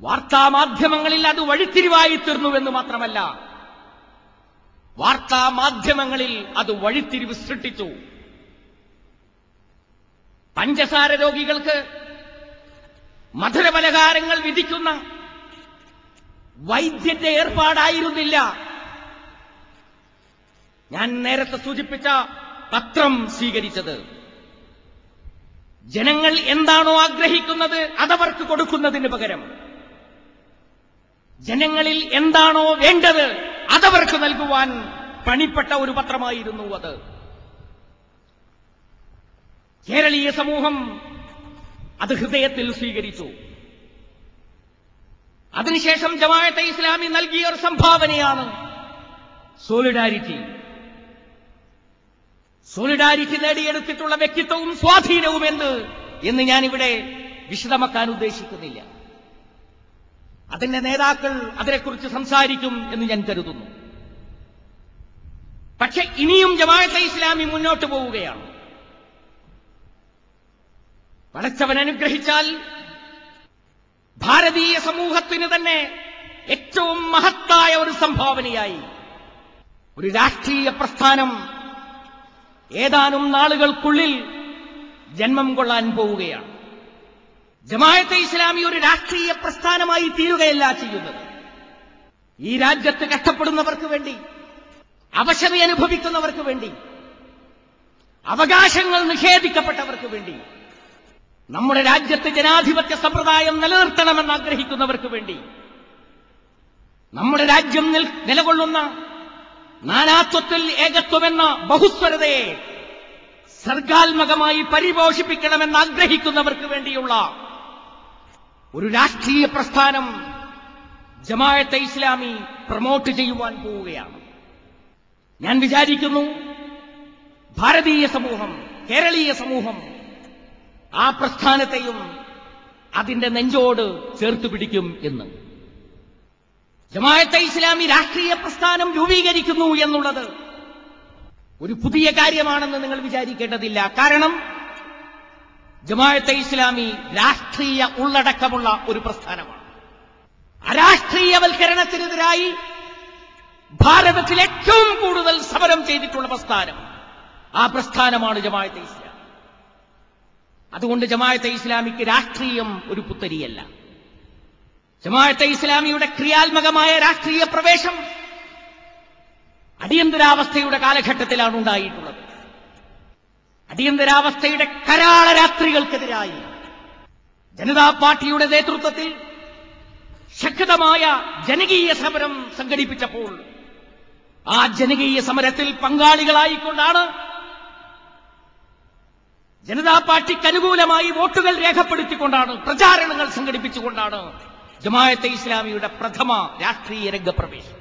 വാർത്താമാധ്യമങ്ങളിൽ അത് വഴിത്തിരിവായി തീർന്നുവെന്ന് മാത്രമല്ല, വാർത്താമാധ്യമങ്ങളിൽ അത് വഴിത്തിരിവ് സൃഷ്ടിച്ചു. പഞ്ചസാര രോഗികൾക്ക് മധുരപലഹാരങ്ങൾ വിധിക്കുന്ന വൈദ്യന്റെ ഏർപ്പാടായിരുന്നില്ല ഞാൻ നേരത്തെ സൂചിപ്പിച്ച പത്രം സ്വീകരിച്ചത്. ജനങ്ങൾ എന്താണോ ആഗ്രഹിക്കുന്നത് അതവർക്ക് കൊടുക്കുന്നതിന് പകരം ജനങ്ങളിൽ എന്താണോ വേണ്ടത് അതവർക്ക് നൽകുവാൻ പണിപ്പെട്ട ഒരു പത്രമായിരുന്നു അത്. കേരളീയ സമൂഹം അത് ഹൃദയത്തിൽ സ്വീകരിച്ചു. അതിനുശേഷം ജമാഅത്തെ ഇസ്ലാമി നൽകിയ ഒരു സംഭാവനയാണ് സോളിഡാരിറ്റി. സോളിഡാരിറ്റി നേടിയെടുത്തിട്ടുള്ള വ്യക്തിത്വവും സ്വാധീനവും എന്ന് ഞാനിവിടെ വിശദമാക്കാൻ ഉദ്ദേശിക്കുന്നില്ല. അതിന്റെ നേതാക്കൾ അതിനെക്കുറിച്ച് സംസാരിക്കും എന്ന് ഞാൻ കരുതുന്നു. പക്ഷെ ഇനിയും ജമാഅത്തെ ഇസ്ലാമി മുന്നോട്ട് പോവുകയാണ്. പടച്ചവൻ അനുഗ്രഹിച്ചാൽ ഭാരതീയ സമൂഹത്തിന് തന്നെ ഏറ്റവും മഹത്തായ ഒരു സംഭാവനയായി ഒരു രാഷ്ട്രീയ പ്രസ്ഥാനം ഏതാനും നാളുകൾക്കുള്ളിൽ ജന്മം കൊള്ളാൻ പോവുകയാണ്. ജമാഅത്തെ ഇസ്ലാമി ഒരു രാഷ്ട്രീയ പ്രസ്ഥാനമായി തീരുകയല്ല ചെയ്യുന്നത്. ഈ രാജ്യത്ത് കഷ്ടപ്പെടുന്നവർക്ക് വേണ്ടി, അവശത അനുഭവിക്കുന്നവർക്ക് വേണ്ടി, അവകാശങ്ങൾ നിഷേധിക്കപ്പെട്ടവർക്ക് വേണ്ടി, നമ്മുടെ രാജ്യത്ത് ജനാധിപത്യ സമ്പ്രദായം നിലനിർത്തണമെന്ന് ആഗ്രഹിക്കുന്നവർക്ക് വേണ്ടി, നമ്മുടെ രാജ്യം നിലകൊള്ളുന്ന നാനാത്വത്തിൽ ഏകത്വമെന്ന ബഹുസ്വരതയെ സർഗാത്മകമായി പരിപോഷിപ്പിക്കണമെന്ന് ആഗ്രഹിക്കുന്നവർക്ക് വേണ്ടിയുള്ള ഒരു രാഷ്ട്രീയ പ്രസ്ഥാനം ജമാഅത്തെ ഇസ്ലാമി പ്രമോട്ട് ചെയ്യുവാൻ പോവുകയാണ്. ഞാൻ വിചാരിക്കുന്നു ഭാരതീയ സമൂഹം, കേരളീയ സമൂഹം ആ പ്രസ്ഥാനത്തെയും അതിന്റെ നെഞ്ചോട് ചേർത്ത് പിടിക്കും എന്ന്. ജമാഅത്തെ ഇസ്ലാമി രാഷ്ട്രീയ പ്രസ്ഥാനം രൂപീകരിക്കുന്നു എന്നുള്ളത് ഒരു പുതിയ കാര്യമാണെന്ന് നിങ്ങൾ വിചാരിക്കേണ്ടതില്ല. കാരണം ജമാഅത്തെ ഇസ്ലാമി രാഷ്ട്രീയ ഉള്ളടക്കമുള്ള ഒരു പ്രസ്ഥാനമാണ്. അരാഷ്ട്രീയവൽക്കരണത്തിനെതിരായി ഭാരതത്തിൽ ഏറ്റവും കൂടുതൽ സമരം ചെയ്തിട്ടുള്ള പ്രസ്ഥാനം ആ പ്രസ്ഥാനമാണ് ജമാഅത്തെ ഇസ്ലാമി. അതുകൊണ്ട് ജമാഅത്തെ ഇസ്ലാമിക്ക് രാഷ്ട്രീയം ഒരു പുത്തരിയല്ല. ജമാഅത്തെ ഇസ്ലാമിയുടെ ക്രിയാത്മകമായ രാഷ്ട്രീയ പ്രവേശം അടിയന്തരാവസ്ഥയുടെ കാലഘട്ടത്തിലാണ് ഉണ്ടായിട്ടുള്ളത്. അടിയന്തരാവസ്ഥയുടെ കരാള രാത്രികൾക്കെതിരായി ജനതാ പാർട്ടിയുടെ നേതൃത്വത്തിൽ ശക്തമായ ജനകീയ സമരം സംഘടിപ്പിച്ചപ്പോൾ ആ ജനകീയ സമരത്തിൽ പങ്കാളികളായിക്കൊണ്ടാണ് ജനതാ പാർട്ടിക്ക് അനുകൂലമായി വോട്ടുകൾ രേഖപ്പെടുത്തിക്കൊണ്ടാണ്, പ്രചാരണങ്ങൾ സംഘടിപ്പിച്ചുകൊണ്ടാണ് ജമാഅത്തെ ഇസ്ലാമിയുടെ പ്രഥമ രാഷ്ട്രീയ രംഗപ്രവേശം.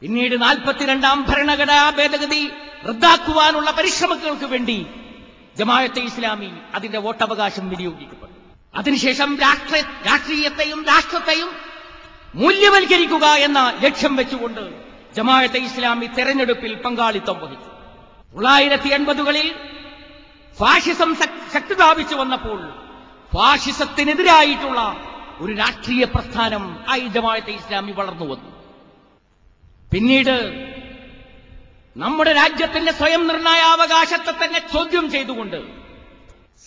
പിന്നീട് 42ാം ഭരണഘടനാ ഭേദഗതി റദ്ദാക്കുവാനുള്ള പരിശ്രമങ്ങൾക്ക് വേണ്ടി ജമാഅത്തെ ഇസ്ലാമി അതിന്റെ വോട്ടവകാശം വിനിയോഗിക്കപ്പെട്ടു. അതിനുശേഷം രാഷ്ട്രീയത്തെയും രാഷ്ട്രത്തെയും മൂല്യവൽക്കരിക്കുക എന്ന ലക്ഷ്യം വെച്ചുകൊണ്ട് ജമാഅത്തെ ഇസ്ലാമി തെരഞ്ഞെടുപ്പിൽ പങ്കാളിത്തം വഹിച്ചു. 1980കളിൽ ഫാഷിസം ശക്തി പ്രാപിച്ചു വന്നപ്പോൾ ഫാഷിസത്തിനെതിരായിട്ടുള്ള ഒരു രാഷ്ട്രീയ പ്രസ്ഥാനം ആയി ജമാഅത്തെ ഇസ്ലാമി വളർന്നു വന്നു. പിന്നീട് നമ്മുടെ രാജ്യത്തിന്റെ സ്വയം നിർണയാവകാശത്തെ തന്നെ ചോദ്യം ചെയ്തുകൊണ്ട്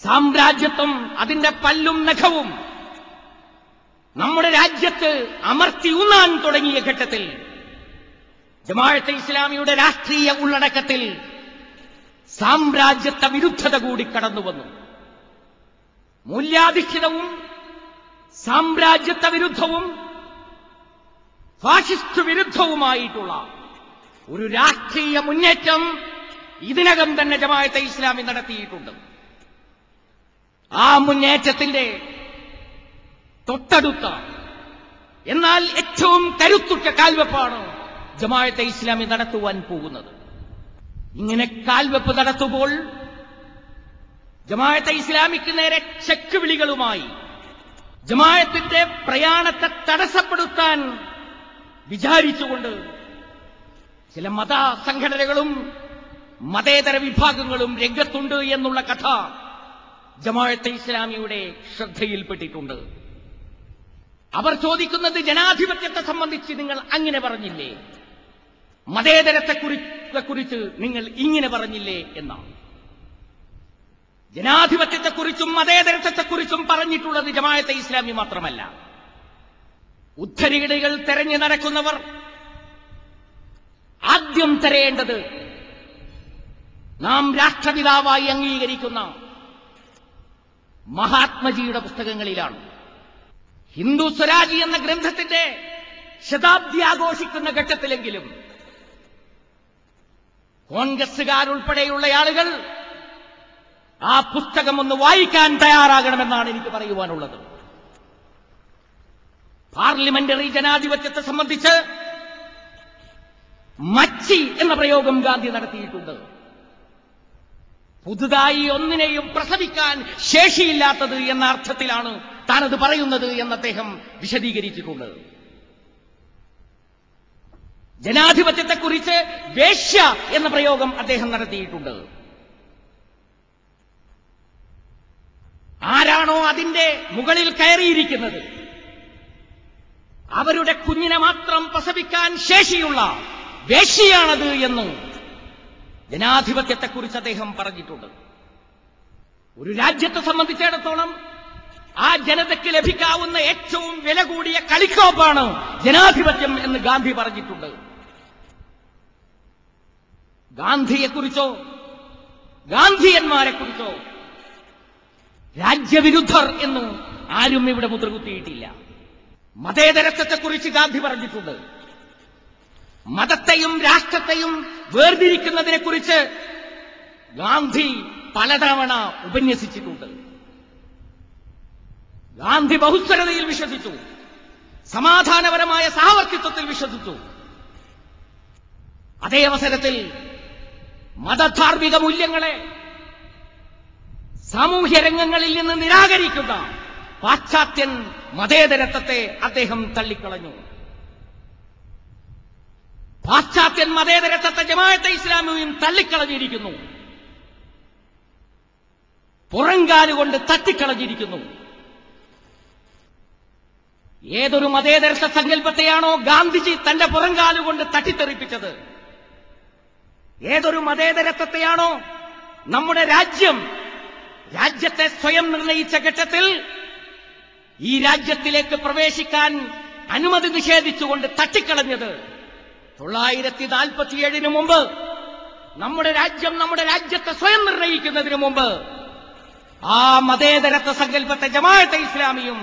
സാമ്രാജ്യത്വം അതിന്റെ പല്ലും നഖവും നമ്മുടെ രാജ്യത്ത് അമർത്തിയൂന്നാൻ തുടങ്ങിയ ഘട്ടത്തിൽ ജമാഅത്തെ ഇസ്ലാമിയുടെ രാഷ്ട്രീയ ഉള്ളടക്കത്തിൽ സാമ്രാജ്യത്വ വിരുദ്ധത കൂടി കടന്നുവന്നു. മൂല്യാധിഷ്ഠിതവും സാമ്രാജ്യത്വ വിരുദ്ധവും ഫാഷിസ്റ്റ് വിരുദ്ധവുമായിട്ടുള്ള ഒരു രാഷ്ട്രീയ മുന്നേറ്റം ഇതിനകം തന്നെ ജമാഅത്തെ ഇസ്ലാമി നടത്തിയിട്ടുണ്ട്. ആ മുന്നേറ്റത്തിന്റെ തൊട്ടടുത്ത എന്നാൽ ഏറ്റവും കരുത്തുറ്റ കാൽവെപ്പാണ് ജമാഅത്തെ ഇസ്ലാമി നടത്തുവാൻ പോകുന്നത്. ഇങ്ങനെ കാൽവെപ്പ് നടത്തുമ്പോൾ ജമാഅത്തെ ഇസ്ലാമിക്ക് നേരെ ചെക്ക് വിളികളുമായി ജമാഅത്തിന്റെ പ്രയാണത്തെ തടസ്സപ്പെടുത്താൻ വിചാരിച്ചുകൊണ്ട് ചില മത സംഘടനകളും മതേതര വിഭാഗങ്ങളും രംഗത്തുണ്ട് എന്നുള്ള കഥ ജമാഅത്തെ ഇസ്ലാമിയുടെ ശ്രദ്ധയിൽപ്പെട്ടിട്ടുണ്ട്. അവർ ചോദിക്കുന്നത് ജനാധിപത്യത്തെ സംബന്ധിച്ച് നിങ്ങൾ അങ്ങനെ പറഞ്ഞില്ലേ, മതേതരത്തെക്കുറിച്ച് നിങ്ങൾ ഇങ്ങനെ പറഞ്ഞില്ലേ എന്നാണ്. ജനാധിപത്യത്തെക്കുറിച്ചും മതേതരത്വത്തെക്കുറിച്ചും പറഞ്ഞിട്ടുള്ളത് ജമാഅത്തെ ഇസ്ലാമി മാത്രമല്ല. ഉദ്ധരണികൾ തെരഞ്ഞു നടക്കുന്നവർ ആദ്യം തെരയേണ്ടത് നാം രാഷ്ട്രപിതാവായി അംഗീകരിക്കുന്ന മഹാത്മജിയുടെ പുസ്തകങ്ങളിലാണ്. ഹിന്ദു സ്വരാജ് എന്ന ഗ്രന്ഥത്തിന്റെ ശതാബ്ദി ആഘോഷിക്കുന്ന ഘട്ടത്തിലെങ്കിലും കോൺഗ്രസുകാരുൾപ്പെടെയുള്ള ആളുകൾ ആ പുസ്തകം ഒന്ന് വായിക്കാൻ തയ്യാറാകണമെന്നാണ് എനിക്ക് പറയുവാനുള്ളത്. പാർലമെന്ററി ജനാധിപത്യത്തെ സംബന്ധിച്ച് മച്ചി എന്ന പ്രയോഗം ഗാന്ധി നടത്തിയിട്ടുണ്ട്. പുതുതായി ഒന്നിനെയും പ്രസവിക്കാൻ ശേഷിയില്ലാത്തത് എന്ന അർത്ഥത്തിലാണ് താനത് പറയുന്നത് എന്ന് അദ്ദേഹം വിശദീകരിച്ചിട്ടുണ്ട്. ജനാധിപത്യത്തെക്കുറിച്ച് വേശ്യ എന്ന പ്രയോഗം അദ്ദേഹം നടത്തിയിട്ടുണ്ട്. ആരാണോ അതിന്റെ മുകളിൽ കയറിയിരിക്കുന്നത് അവരുടെ കുഞ്ഞിനെ മാത്രം പ്രസവിക്കാൻ ശേഷിയുള്ള വേശ്യയാണത് എന്നും ജനാധിപത്യത്തെക്കുറിച്ച് അദ്ദേഹം പറഞ്ഞിട്ടുണ്ട്. ഒരു രാജ്യത്തെ സംബന്ധിച്ചിടത്തോളം ആ ജനതയ്ക്ക് ലഭിക്കാവുന്ന ഏറ്റവും വില കൂടിയ കളിക്കോപ്പാണ് ജനാധിപത്യം എന്ന് ഗാന്ധി പറഞ്ഞിട്ടുണ്ട്. ഗാന്ധിയെക്കുറിച്ചോ ഗാന്ധിയന്മാരെക്കുറിച്ചോ രാജ്യവിരുദ്ധർ എന്ന് ആരും ഇവിടെ മുദ്രകുത്തിയിട്ടില്ല. മതേതരത്വത്തെക്കുറിച്ച് ഗാന്ധി പറഞ്ഞിട്ടുണ്ട്. മതത്തെയും രാഷ്ട്രത്തെയും വേർതിരിക്കുന്നതിനെക്കുറിച്ച് ഗാന്ധി പലതവണ ഉപന്യസിച്ചിട്ടുണ്ട്. ഗാന്ധി ബഹുസ്വരതയിൽ വിശ്വസിച്ചു, സമാധാനപരമായ സഹവർത്തിത്വത്തിൽ വിശ്വസിച്ചു. അതേ അവസരത്തിൽ മതധാർമ്മിക മൂല്യങ്ങളെ സാമൂഹ്യ രംഗങ്ങളിൽ നിന്ന് നിരാകരിക്കുന്ന പാശ്ചാത്യൻ മതേതരത്വത്തെ അദ്ദേഹം തള്ളിക്കളഞ്ഞു. പാശ്ചാത്യൻ മതേതരത്വത്തെ ജമാഅത്തെ ഇസ്ലാമിയും തള്ളിക്കളഞ്ഞിരിക്കുന്നു, പുറങ്കാലുകൊണ്ട് തട്ടിക്കളഞ്ഞിരിക്കുന്നു. ഏതൊരു മതേതരത്വ സങ്കല്പത്തെയാണോ ഗാന്ധിജി തന്റെ പുറങ്കാലുകൊണ്ട് തട്ടിത്തെറിപ്പിച്ചത്, ഏതൊരു മതേതരത്വത്തെയാണോ നമ്മുടെ രാജ്യത്തെ സ്വയം നിർണയിച്ച ഘട്ടത്തിൽ ഈ രാജ്യത്തിലേക്ക് പ്രവേശിക്കാൻ അനുമതി നിഷേധിച്ചുകൊണ്ട് തട്ടിക്കളഞ്ഞത്, 947 മുമ്പ് നമ്മുടെ രാജ്യത്തെ സ്വയം നിർണയിക്കുന്നതിന് മുമ്പ് ആ മതേതരത്വ സങ്കല്പത്തെ ജമാഅത്തെ ഇസ്ലാമിയും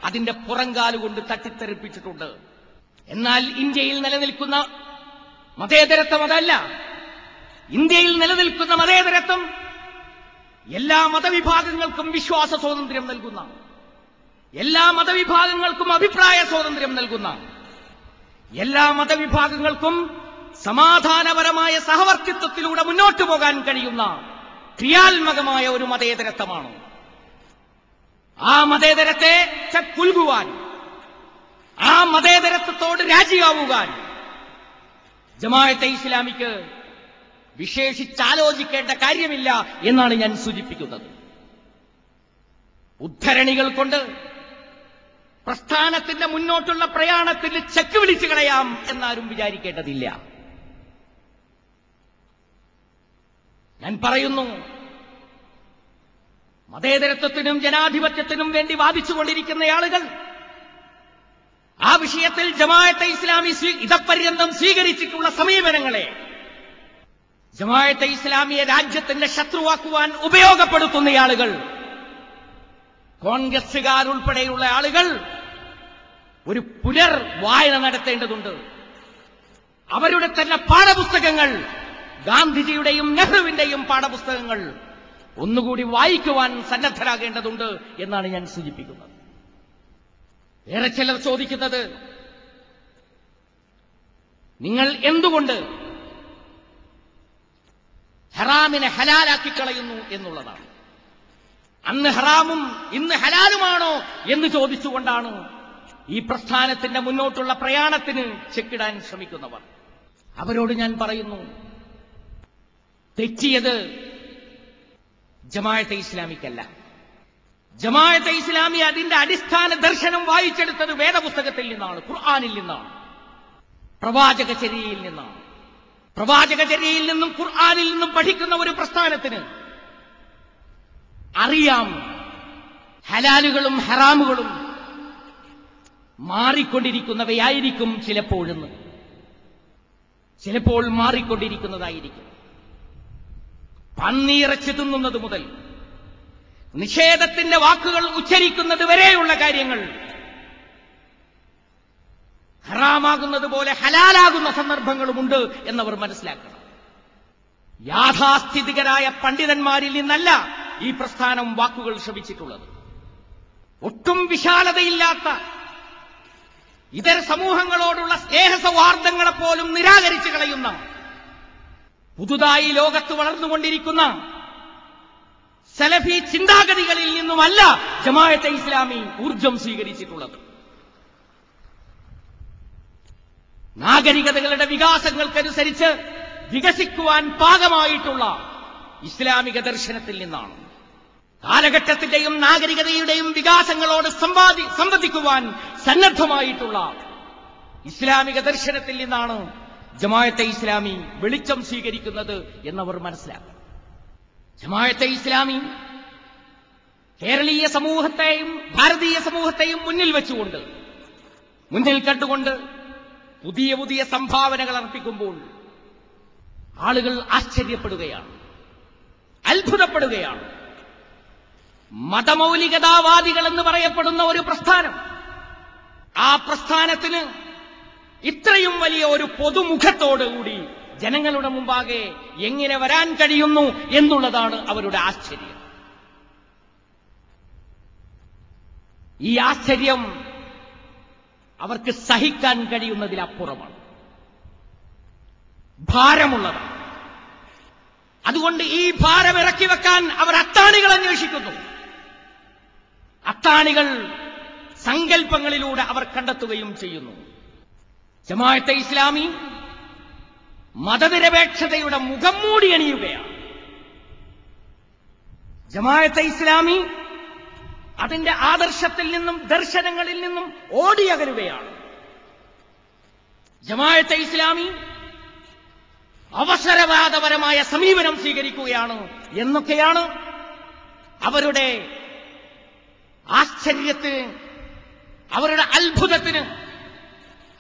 അതിന്റെ പുറങ്കാലുകൊണ്ട് തട്ടിത്തെറിപ്പിച്ചിട്ടുണ്ട്. എന്നാൽ ഇന്ത്യയിൽ നിലനിൽക്കുന്ന മതേതരത്വം അതല്ല. ഇന്ത്യയിൽ നിലനിൽക്കുന്ന മതേതരത്വം എല്ലാ മതവിഭാഗങ്ങൾക്കും വിശ്വാസ സ്വാതന്ത്ര്യം നൽകുന്ന, എല്ലാ മതവിഭാഗങ്ങൾക്കും അഭിപ്രായ സ്വാതന്ത്ര്യം നൽകുന്ന, എല്ലാ മതവിഭാഗങ്ങൾക്കും സമാധാനപരമായ സഹവർത്തിത്വത്തിലൂടെ മുന്നോട്ടു പോകാൻ കഴിയുന്ന ക്രിയാത്മകമായ ഒരു മതേതരത്വമാണ്. ആ മതേതരത്തെ പുൽകുവാൻ, ആ മതേതരത്വത്തോട് രാജിയാവുവാൻ ജമാഅത്തെ ഇസ്ലാമിക്ക് വിശേഷിച്ചാലോചിക്കേണ്ട കാര്യമില്ല എന്നാണ് ഞാൻ സൂചിപ്പിക്കുന്നത്. ഉദ്ധരണികൾ കൊണ്ട് പ്രസ്ഥാനത്തിന്റെ മുന്നോട്ടുള്ള പ്രയാണത്തിൽ ചെക്ക് വിളിച്ചു കളയാം എന്നാരും വിചാരിക്കേണ്ടതില്ല. ഞാൻ പറയുന്നു, മതേതരത്വത്തിനും ജനാധിപത്യത്തിനും വേണ്ടി വാദിച്ചുകൊണ്ടിരിക്കുന്ന ആളുകൾ ആ വിഷയത്തിൽ ജമാഅത്തെ ഇസ്ലാമി ഇതപര്യന്തം സ്വീകരിച്ചിട്ടുള്ള സമീപനങ്ങളെ ജമാഅത്തെ ഇസ്ലാമിയെ രാജ്യത്തിന്റെ ശത്രുവാക്കുവാൻ ഉപയോഗപ്പെടുത്തുന്ന ആളുകൾ, കോൺഗ്രസുകാരുൾപ്പെടെയുള്ള ആളുകൾ ഒരു പുനർ വായന നടത്തേണ്ടതുണ്ട്. അവരുടെ തന്നെ പാഠപുസ്തകങ്ങൾ, ഗാന്ധിജിയുടെയും നെഹ്റുവിന്റെയും പാഠപുസ്തകങ്ങൾ ഒന്നുകൂടി വായിക്കുവാൻ സന്നദ്ധരാകേണ്ടതുണ്ട് എന്നാണ് ഞാൻ സൂചിപ്പിക്കുന്നത്. വേറെ ചിലർ ചോദിക്കുന്നത്, നിങ്ങൾ എന്തുകൊണ്ട് ഹറാമിനെ ഹലാലാക്കി കളയുന്നു എന്നുള്ളതാണ്. അന്ന് ഹറാമും ഇന്ന് ഹലാലുമാണോ എന്ന് ചോദിച്ചുകൊണ്ടാണ് ഈ പ്രസ്ഥാനത്തിന്റെ മുന്നോട്ടുള്ള പ്രയാണത്തിന് ചെക്കിടാൻ ശ്രമിക്കുന്നവർ. അവരോട് ഞാൻ പറയുന്നു, തെറ്റിയത് ജമാഅത്തെ ഇസ്ലാമിക്കല്ല. ജമാഅത്തെ ഇസ്ലാമി അതിന്റെ അടിസ്ഥാന ദർശനം വായിച്ചെടുത്തത് വേദപുസ്തകത്തിൽ നിന്നാണ്, ഖുർആനിൽ നിന്നാണ്, പ്രവാചകചര്യയിൽ നിന്നാണ്. പ്രവാചകചര്യയിൽ നിന്നും ഖുർആനിൽ നിന്നും പഠിക്കുന്ന ഒരു പ്രസ്ഥാനത്തിന് അറിയാം ഹലാലുകളും ഹറാമുകളും മാറിക്കൊണ്ടിരിക്കുന്നവയായിരിക്കും ചിലപ്പോഴെന്ന്, ചിലപ്പോൾ മാറിക്കൊണ്ടിരിക്കുന്നതായിരിക്കും. പന്നിയിറച്ചി തിന്നുന്നത് മുതൽ നിഷേധത്തിന്റെ വാക്കുകൾ ഉച്ചരിക്കുന്നത് വരെയുള്ള കാര്യങ്ങൾ ഹറാമാകുന്നത് പോലെ ഹലാലാകുന്ന സന്ദർഭങ്ങളുമുണ്ട് എന്നവർ മനസ്സിലാക്കണം. യാഥാസ്ഥിതികരായ പണ്ഡിതന്മാരിൽ നിന്നല്ല ഈ പ്രസ്ഥാനം വാക്കുകൾ ശ്രമിച്ചിട്ടുള്ളത്. ഒട്ടും വിശാലതയില്ലാത്ത ഇതര സമൂഹങ്ങളോടുള്ള സ്നേഹസൗഹാർദ്ദങ്ങളെപ്പോലും നിരാകരിച്ചു കളയുന്ന, പുതുതായി ലോകത്ത് വളർന്നുകൊണ്ടിരിക്കുന്ന സലഫി ചിന്താഗതികളിൽ നിന്നുമല്ല ജമാഅത്തെ ഇസ്ലാമി ഊർജം സ്വീകരിച്ചിട്ടുള്ളത്. നാഗരികതകളുടെ വികാസങ്ങൾക്കനുസരിച്ച് വികസിക്കുവാൻ പാകമായിട്ടുള്ള ഇസ്ലാമിക ദർശനത്തിൽ നിന്നാണ്. കാലഘട്ടത്തിന്റെയും നാഗരികതയുടെയും വികാസങ്ങളോട് സംവദിക്കുവാൻ സന്നദ്ധമായിട്ടുള്ള ഇസ്ലാമിക ദർശനത്തിൽ നിന്നാണ് ജമാഅത്തെ ഇസ്ലാമി വെളിച്ചം സ്വീകരിക്കുന്നത് എന്നവർ മനസ്സിലാക്കണം. ജമാഅത്തെ ഇസ്ലാമി കേരളീയ സമൂഹത്തെയും ഭാരതീയ സമൂഹത്തെയും മുന്നിൽ വെച്ചുകൊണ്ട്, മുന്നിൽ കണ്ടുകൊണ്ട് പുതിയ പുതിയ സംഭാവനകൾ അർപ്പിക്കുമ്പോൾ ആളുകൾ ആശ്ചര്യപ്പെടുകയാണ്, അത്ഭുതപ്പെടുകയാണ്. മതമൗലികതാവാദികൾ എന്ന് പറയപ്പെടുന്ന ഒരു പ്രസ്ഥാനം, ആ പ്രസ്ഥാനത്തിന് ഇത്രയും വലിയ ഒരു പൊതുമുഖത്തോടുകൂടി ജനങ്ങളുടെ മുമ്പാകെ എങ്ങനെ വരാൻ കഴിയുന്നു എന്നുള്ളതാണ് അവരുടെ ആശ്ചര്യം. ഈ ആശ്ചര്യം അവർക്ക് സഹിക്കാൻ കഴിയുന്നതിലപ്പുറമാണ്, ഭാരമുള്ളതാണ്. അതുകൊണ്ട് ഈ ഭാരം ഇറക്കി വെക്കാൻ അവർ അത്താണികൾ അന്വേഷിക്കുന്നു. അത്താണികൾ സങ്കല്പങ്ങളിലൂടെ അവർ കണ്ടെത്തുകയും ചെയ്യുന്നു. ജമാഅത്തെ ഇസ്ലാമി മതനിരപേക്ഷതയുടെ മുഖം മൂടി അണിയുകയാണ്. ജമാഅത്തെ ഇസ്ലാമി അതിന്റെ ആദർശത്തിൽ നിന്നും ദർശനങ്ങളിൽ നിന്നും ഓടിയകലുകയാണ്. ജമാഅത്തെ ഇസ്ലാമി അവസരവാദപരമായ സമീപനം സ്വീകരിക്കുകയാണ് എന്നൊക്കെയാണ് അവരുടെ ആശ്ചര്യത്തിന്, അവരുടെ അത്ഭുതത്തിന്,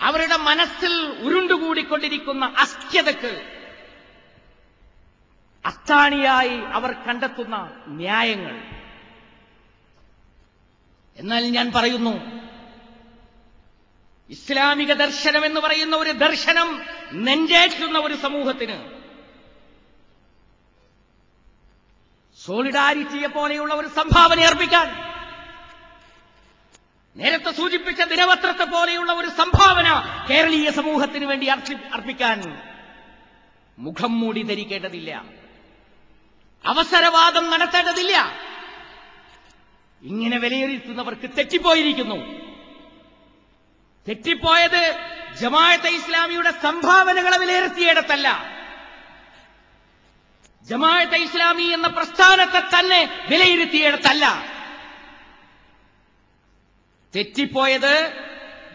അവരുടെ മനസ്സിൽ ഉരുണ്ടുകൂടിക്കൊണ്ടിരിക്കുന്ന അസ്ഥ്യതക്ക് അത്താണിയായി അവർ കണ്ടെത്തുന്ന ന്യായങ്ങൾ. എന്നാൽ ഞാൻ പറയുന്നു, ഇസ്ലാമിക ദർശനം എന്ന് പറയുന്ന ഒരു ദർശനം നെഞ്ചേറ്റുന്ന ഒരു സമൂഹത്തിന് സോളിഡാരിറ്റിയെ പോലെയുള്ള ഒരു സംഭാവന അർപ്പിക്കാൻ, നേരത്തെ സൂചിപ്പിച്ച ദിനപത്രത്തെ പോലെയുള്ള ഒരു സംഭാവന കേരളീയ സമൂഹത്തിന് വേണ്ടി അർപ്പിക്കാൻ മുഖം മൂടി ധരിക്കേണ്ടതില്ല, അവസരവാദം നടത്തേണ്ടതില്ല. ഇങ്ങനെ വിലയിരുത്തുന്നവർക്ക് തെറ്റിപ്പോയിരിക്കുന്നു. തെറ്റിപ്പോയത് ജമാഅത്തെ ഇസ്ലാമിയുടെ സംഭാവനകളെ വിലയിരുത്തിയിടത്തല്ല, ജമാഅത്തെ ഇസ്ലാമി എന്ന പ്രസ്ഥാനത്തെ തന്നെ വിലയിരുത്തിയിടത്തല്ല. തെറ്റിപ്പോയത്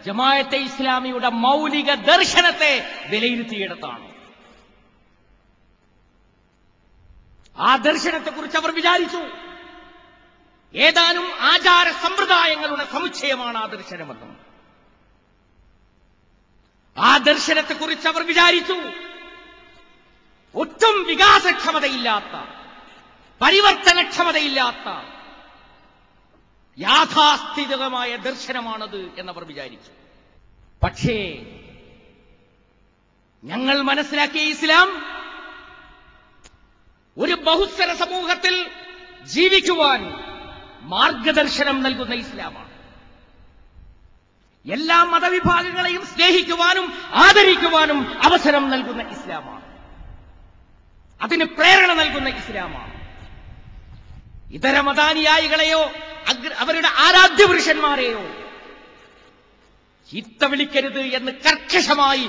ജമാഅത്തെ ഇസ്ലാമിയുടെ മൗലിക ദർശനത്തെ വിലയിരുത്തിയിടത്താണ്. ആ ദർശനത്തെക്കുറിച്ച് അവർ വിചാരിച്ചു, ഏതാനും ആചാര സമ്പ്രദായങ്ങളുടെ സമുച്ചയമാണ് ആ ദർശനമെന്നും. ആ ദർശനത്തെക്കുറിച്ച് അവർ വിചാരിച്ചു, ഒട്ടും വികാസക്ഷമതയില്ലാത്ത, പരിവർത്തനക്ഷമതയില്ലാത്ത യാഥാസ്ഥിതികമായ ദർശനമാണത് എന്നവർ വിചാരിച്ചു. പക്ഷേ ഞങ്ങൾ മനസ്സിലാക്കിയ ഇസ്ലാം ഒരു ബഹുസ്വര സമൂഹത്തിൽ ജീവിക്കുവാൻ മാർഗദർശനം നൽകുന്ന ഇസ്ലാമാണ്. എല്ലാ മതവിഭാഗങ്ങളെയും സ്നേഹിക്കുവാനും ആദരിക്കുവാനും അവസരം നൽകുന്ന ഇസ്ലാമാണ്. അതിന് പ്രേരണ നൽകുന്ന ഇസ്ലാമാണ്. ഇതര മതാനുയായികളെയോ അവരുടെ ആരാധ്യപുരുഷന്മാരെയോ ചീത്ത വിളിക്കരുത് എന്ന് കർക്കശമായി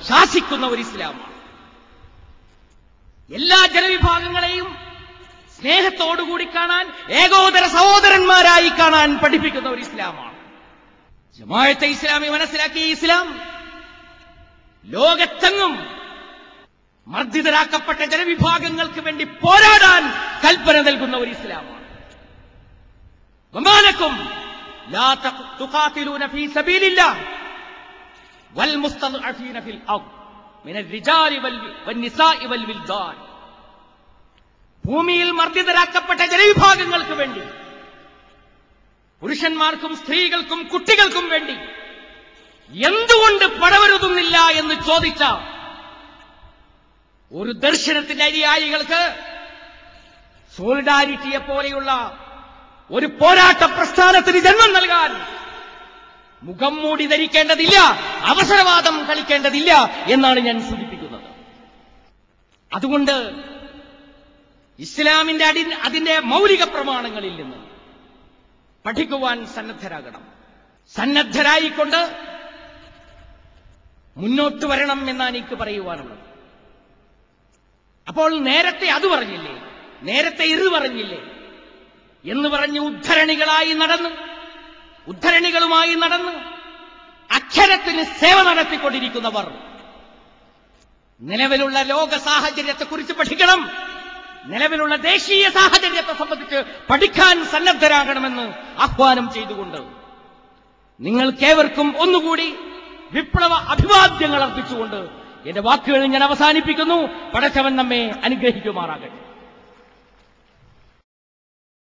ശാസിക്കുന്ന ഒരു ഇസ്ലാമാണ്. എല്ലാ ജനവിഭാഗങ്ങളെയും സ്നേഹത്തോടുകൂടി കാണാൻ, ഏകോദര സഹോദരന്മാരായി കാണാൻ പഠിപ്പിക്കുന്ന ഒരു ഇസ്ലാമാണ്. ജമാഅത്തെ ഇസ്ലാമി മനസ്സിലാക്കിയ ഇസ്ലാം ലോകത്തെങ്ങും മർദ്ദിതരാക്കപ്പെട്ട ജനവിഭാഗങ്ങൾക്ക് വേണ്ടി പോരാടാൻ കൽപ്പന നൽകുന്ന ഒരു ഇസ്ലാമാണ്. വമാലക്കും ലാ തുഖാതിലൂന ഫീ സബീലില്ലാഹ് വൽ മുസ്തദ്അഫീന ഫിൽ അർദ് മിനൽ റിജാലി വന്നിസാഇ വൽ വിൽദാൻ. ഭൂമിയിൽ മർദ്ദിതരാക്കപ്പെട്ട ജനവിഭാഗങ്ങൾക്ക് വേണ്ടി, പുരുഷന്മാർക്കും സ്ത്രീകൾക്കും കുട്ടികൾക്കും വേണ്ടി എന്തുകൊണ്ട് പടവരുതുന്നില്ല എന്ന് ചോദിച്ച ഒരു ദർശനത്തിന്റെ അനുയായികൾക്ക് സോളിഡാരിറ്റിയെ പോലെയുള്ള ഒരു പോരാട്ട പ്രസ്ഥാനത്തിന് ജന്മം നൽകാൻ മുഖം മൂടി ധരിക്കേണ്ടതില്ല, അവസരവാദം കളിക്കേണ്ടതില്ല എന്നാണ് ഞാൻ സൂചിപ്പിക്കുന്നത്. അതുകൊണ്ട് ഇസ്ലാമിന്റെ അതിന്റെ മൗലിക പ്രമാണങ്ങളിൽ നിന്ന് പഠിക്കുവാൻ സന്നദ്ധരാകണം. സന്നദ്ധരായിക്കൊണ്ട് മുന്നോട്ട് വരണം എന്നാണ് എനിക്ക് പറയുവാനുള്ളത്. അപ്പോൾ നേരത്തെ അത് പറഞ്ഞില്ലേ, നേരത്തെ ഇത് പറഞ്ഞില്ലേ എന്ന് പറഞ്ഞ് ഉദ്ധരണികളുമായി നടന്ന് അക്ഷരത്തിന് സേവ നടത്തിക്കൊണ്ടിരിക്കുന്നവർ നിലവിലുള്ള ലോക സാഹചര്യത്തെക്കുറിച്ച് പഠിക്കണം. നിലവിലുള്ള ദേശീയ സാഹചര്യത്തെ സംബന്ധിച്ച് പഠിക്കാൻ സന്നദ്ധരാകണമെന്ന് ആഹ്വാനം ചെയ്തുകൊണ്ട് നിങ്ങൾക്കേവർക്കും ഒന്നുകൂടി വിപ്ലവ അഭിവാദ്യങ്ങൾ അർപ്പിച്ചുകൊണ്ട് എന്റെ വാക്കുകൾ ഞാൻ അവസാനിപ്പിക്കുന്നു. പടച്ചവൻ നമ്മെ അനുഗ്രഹിക്കുമാറാകട്ടെ.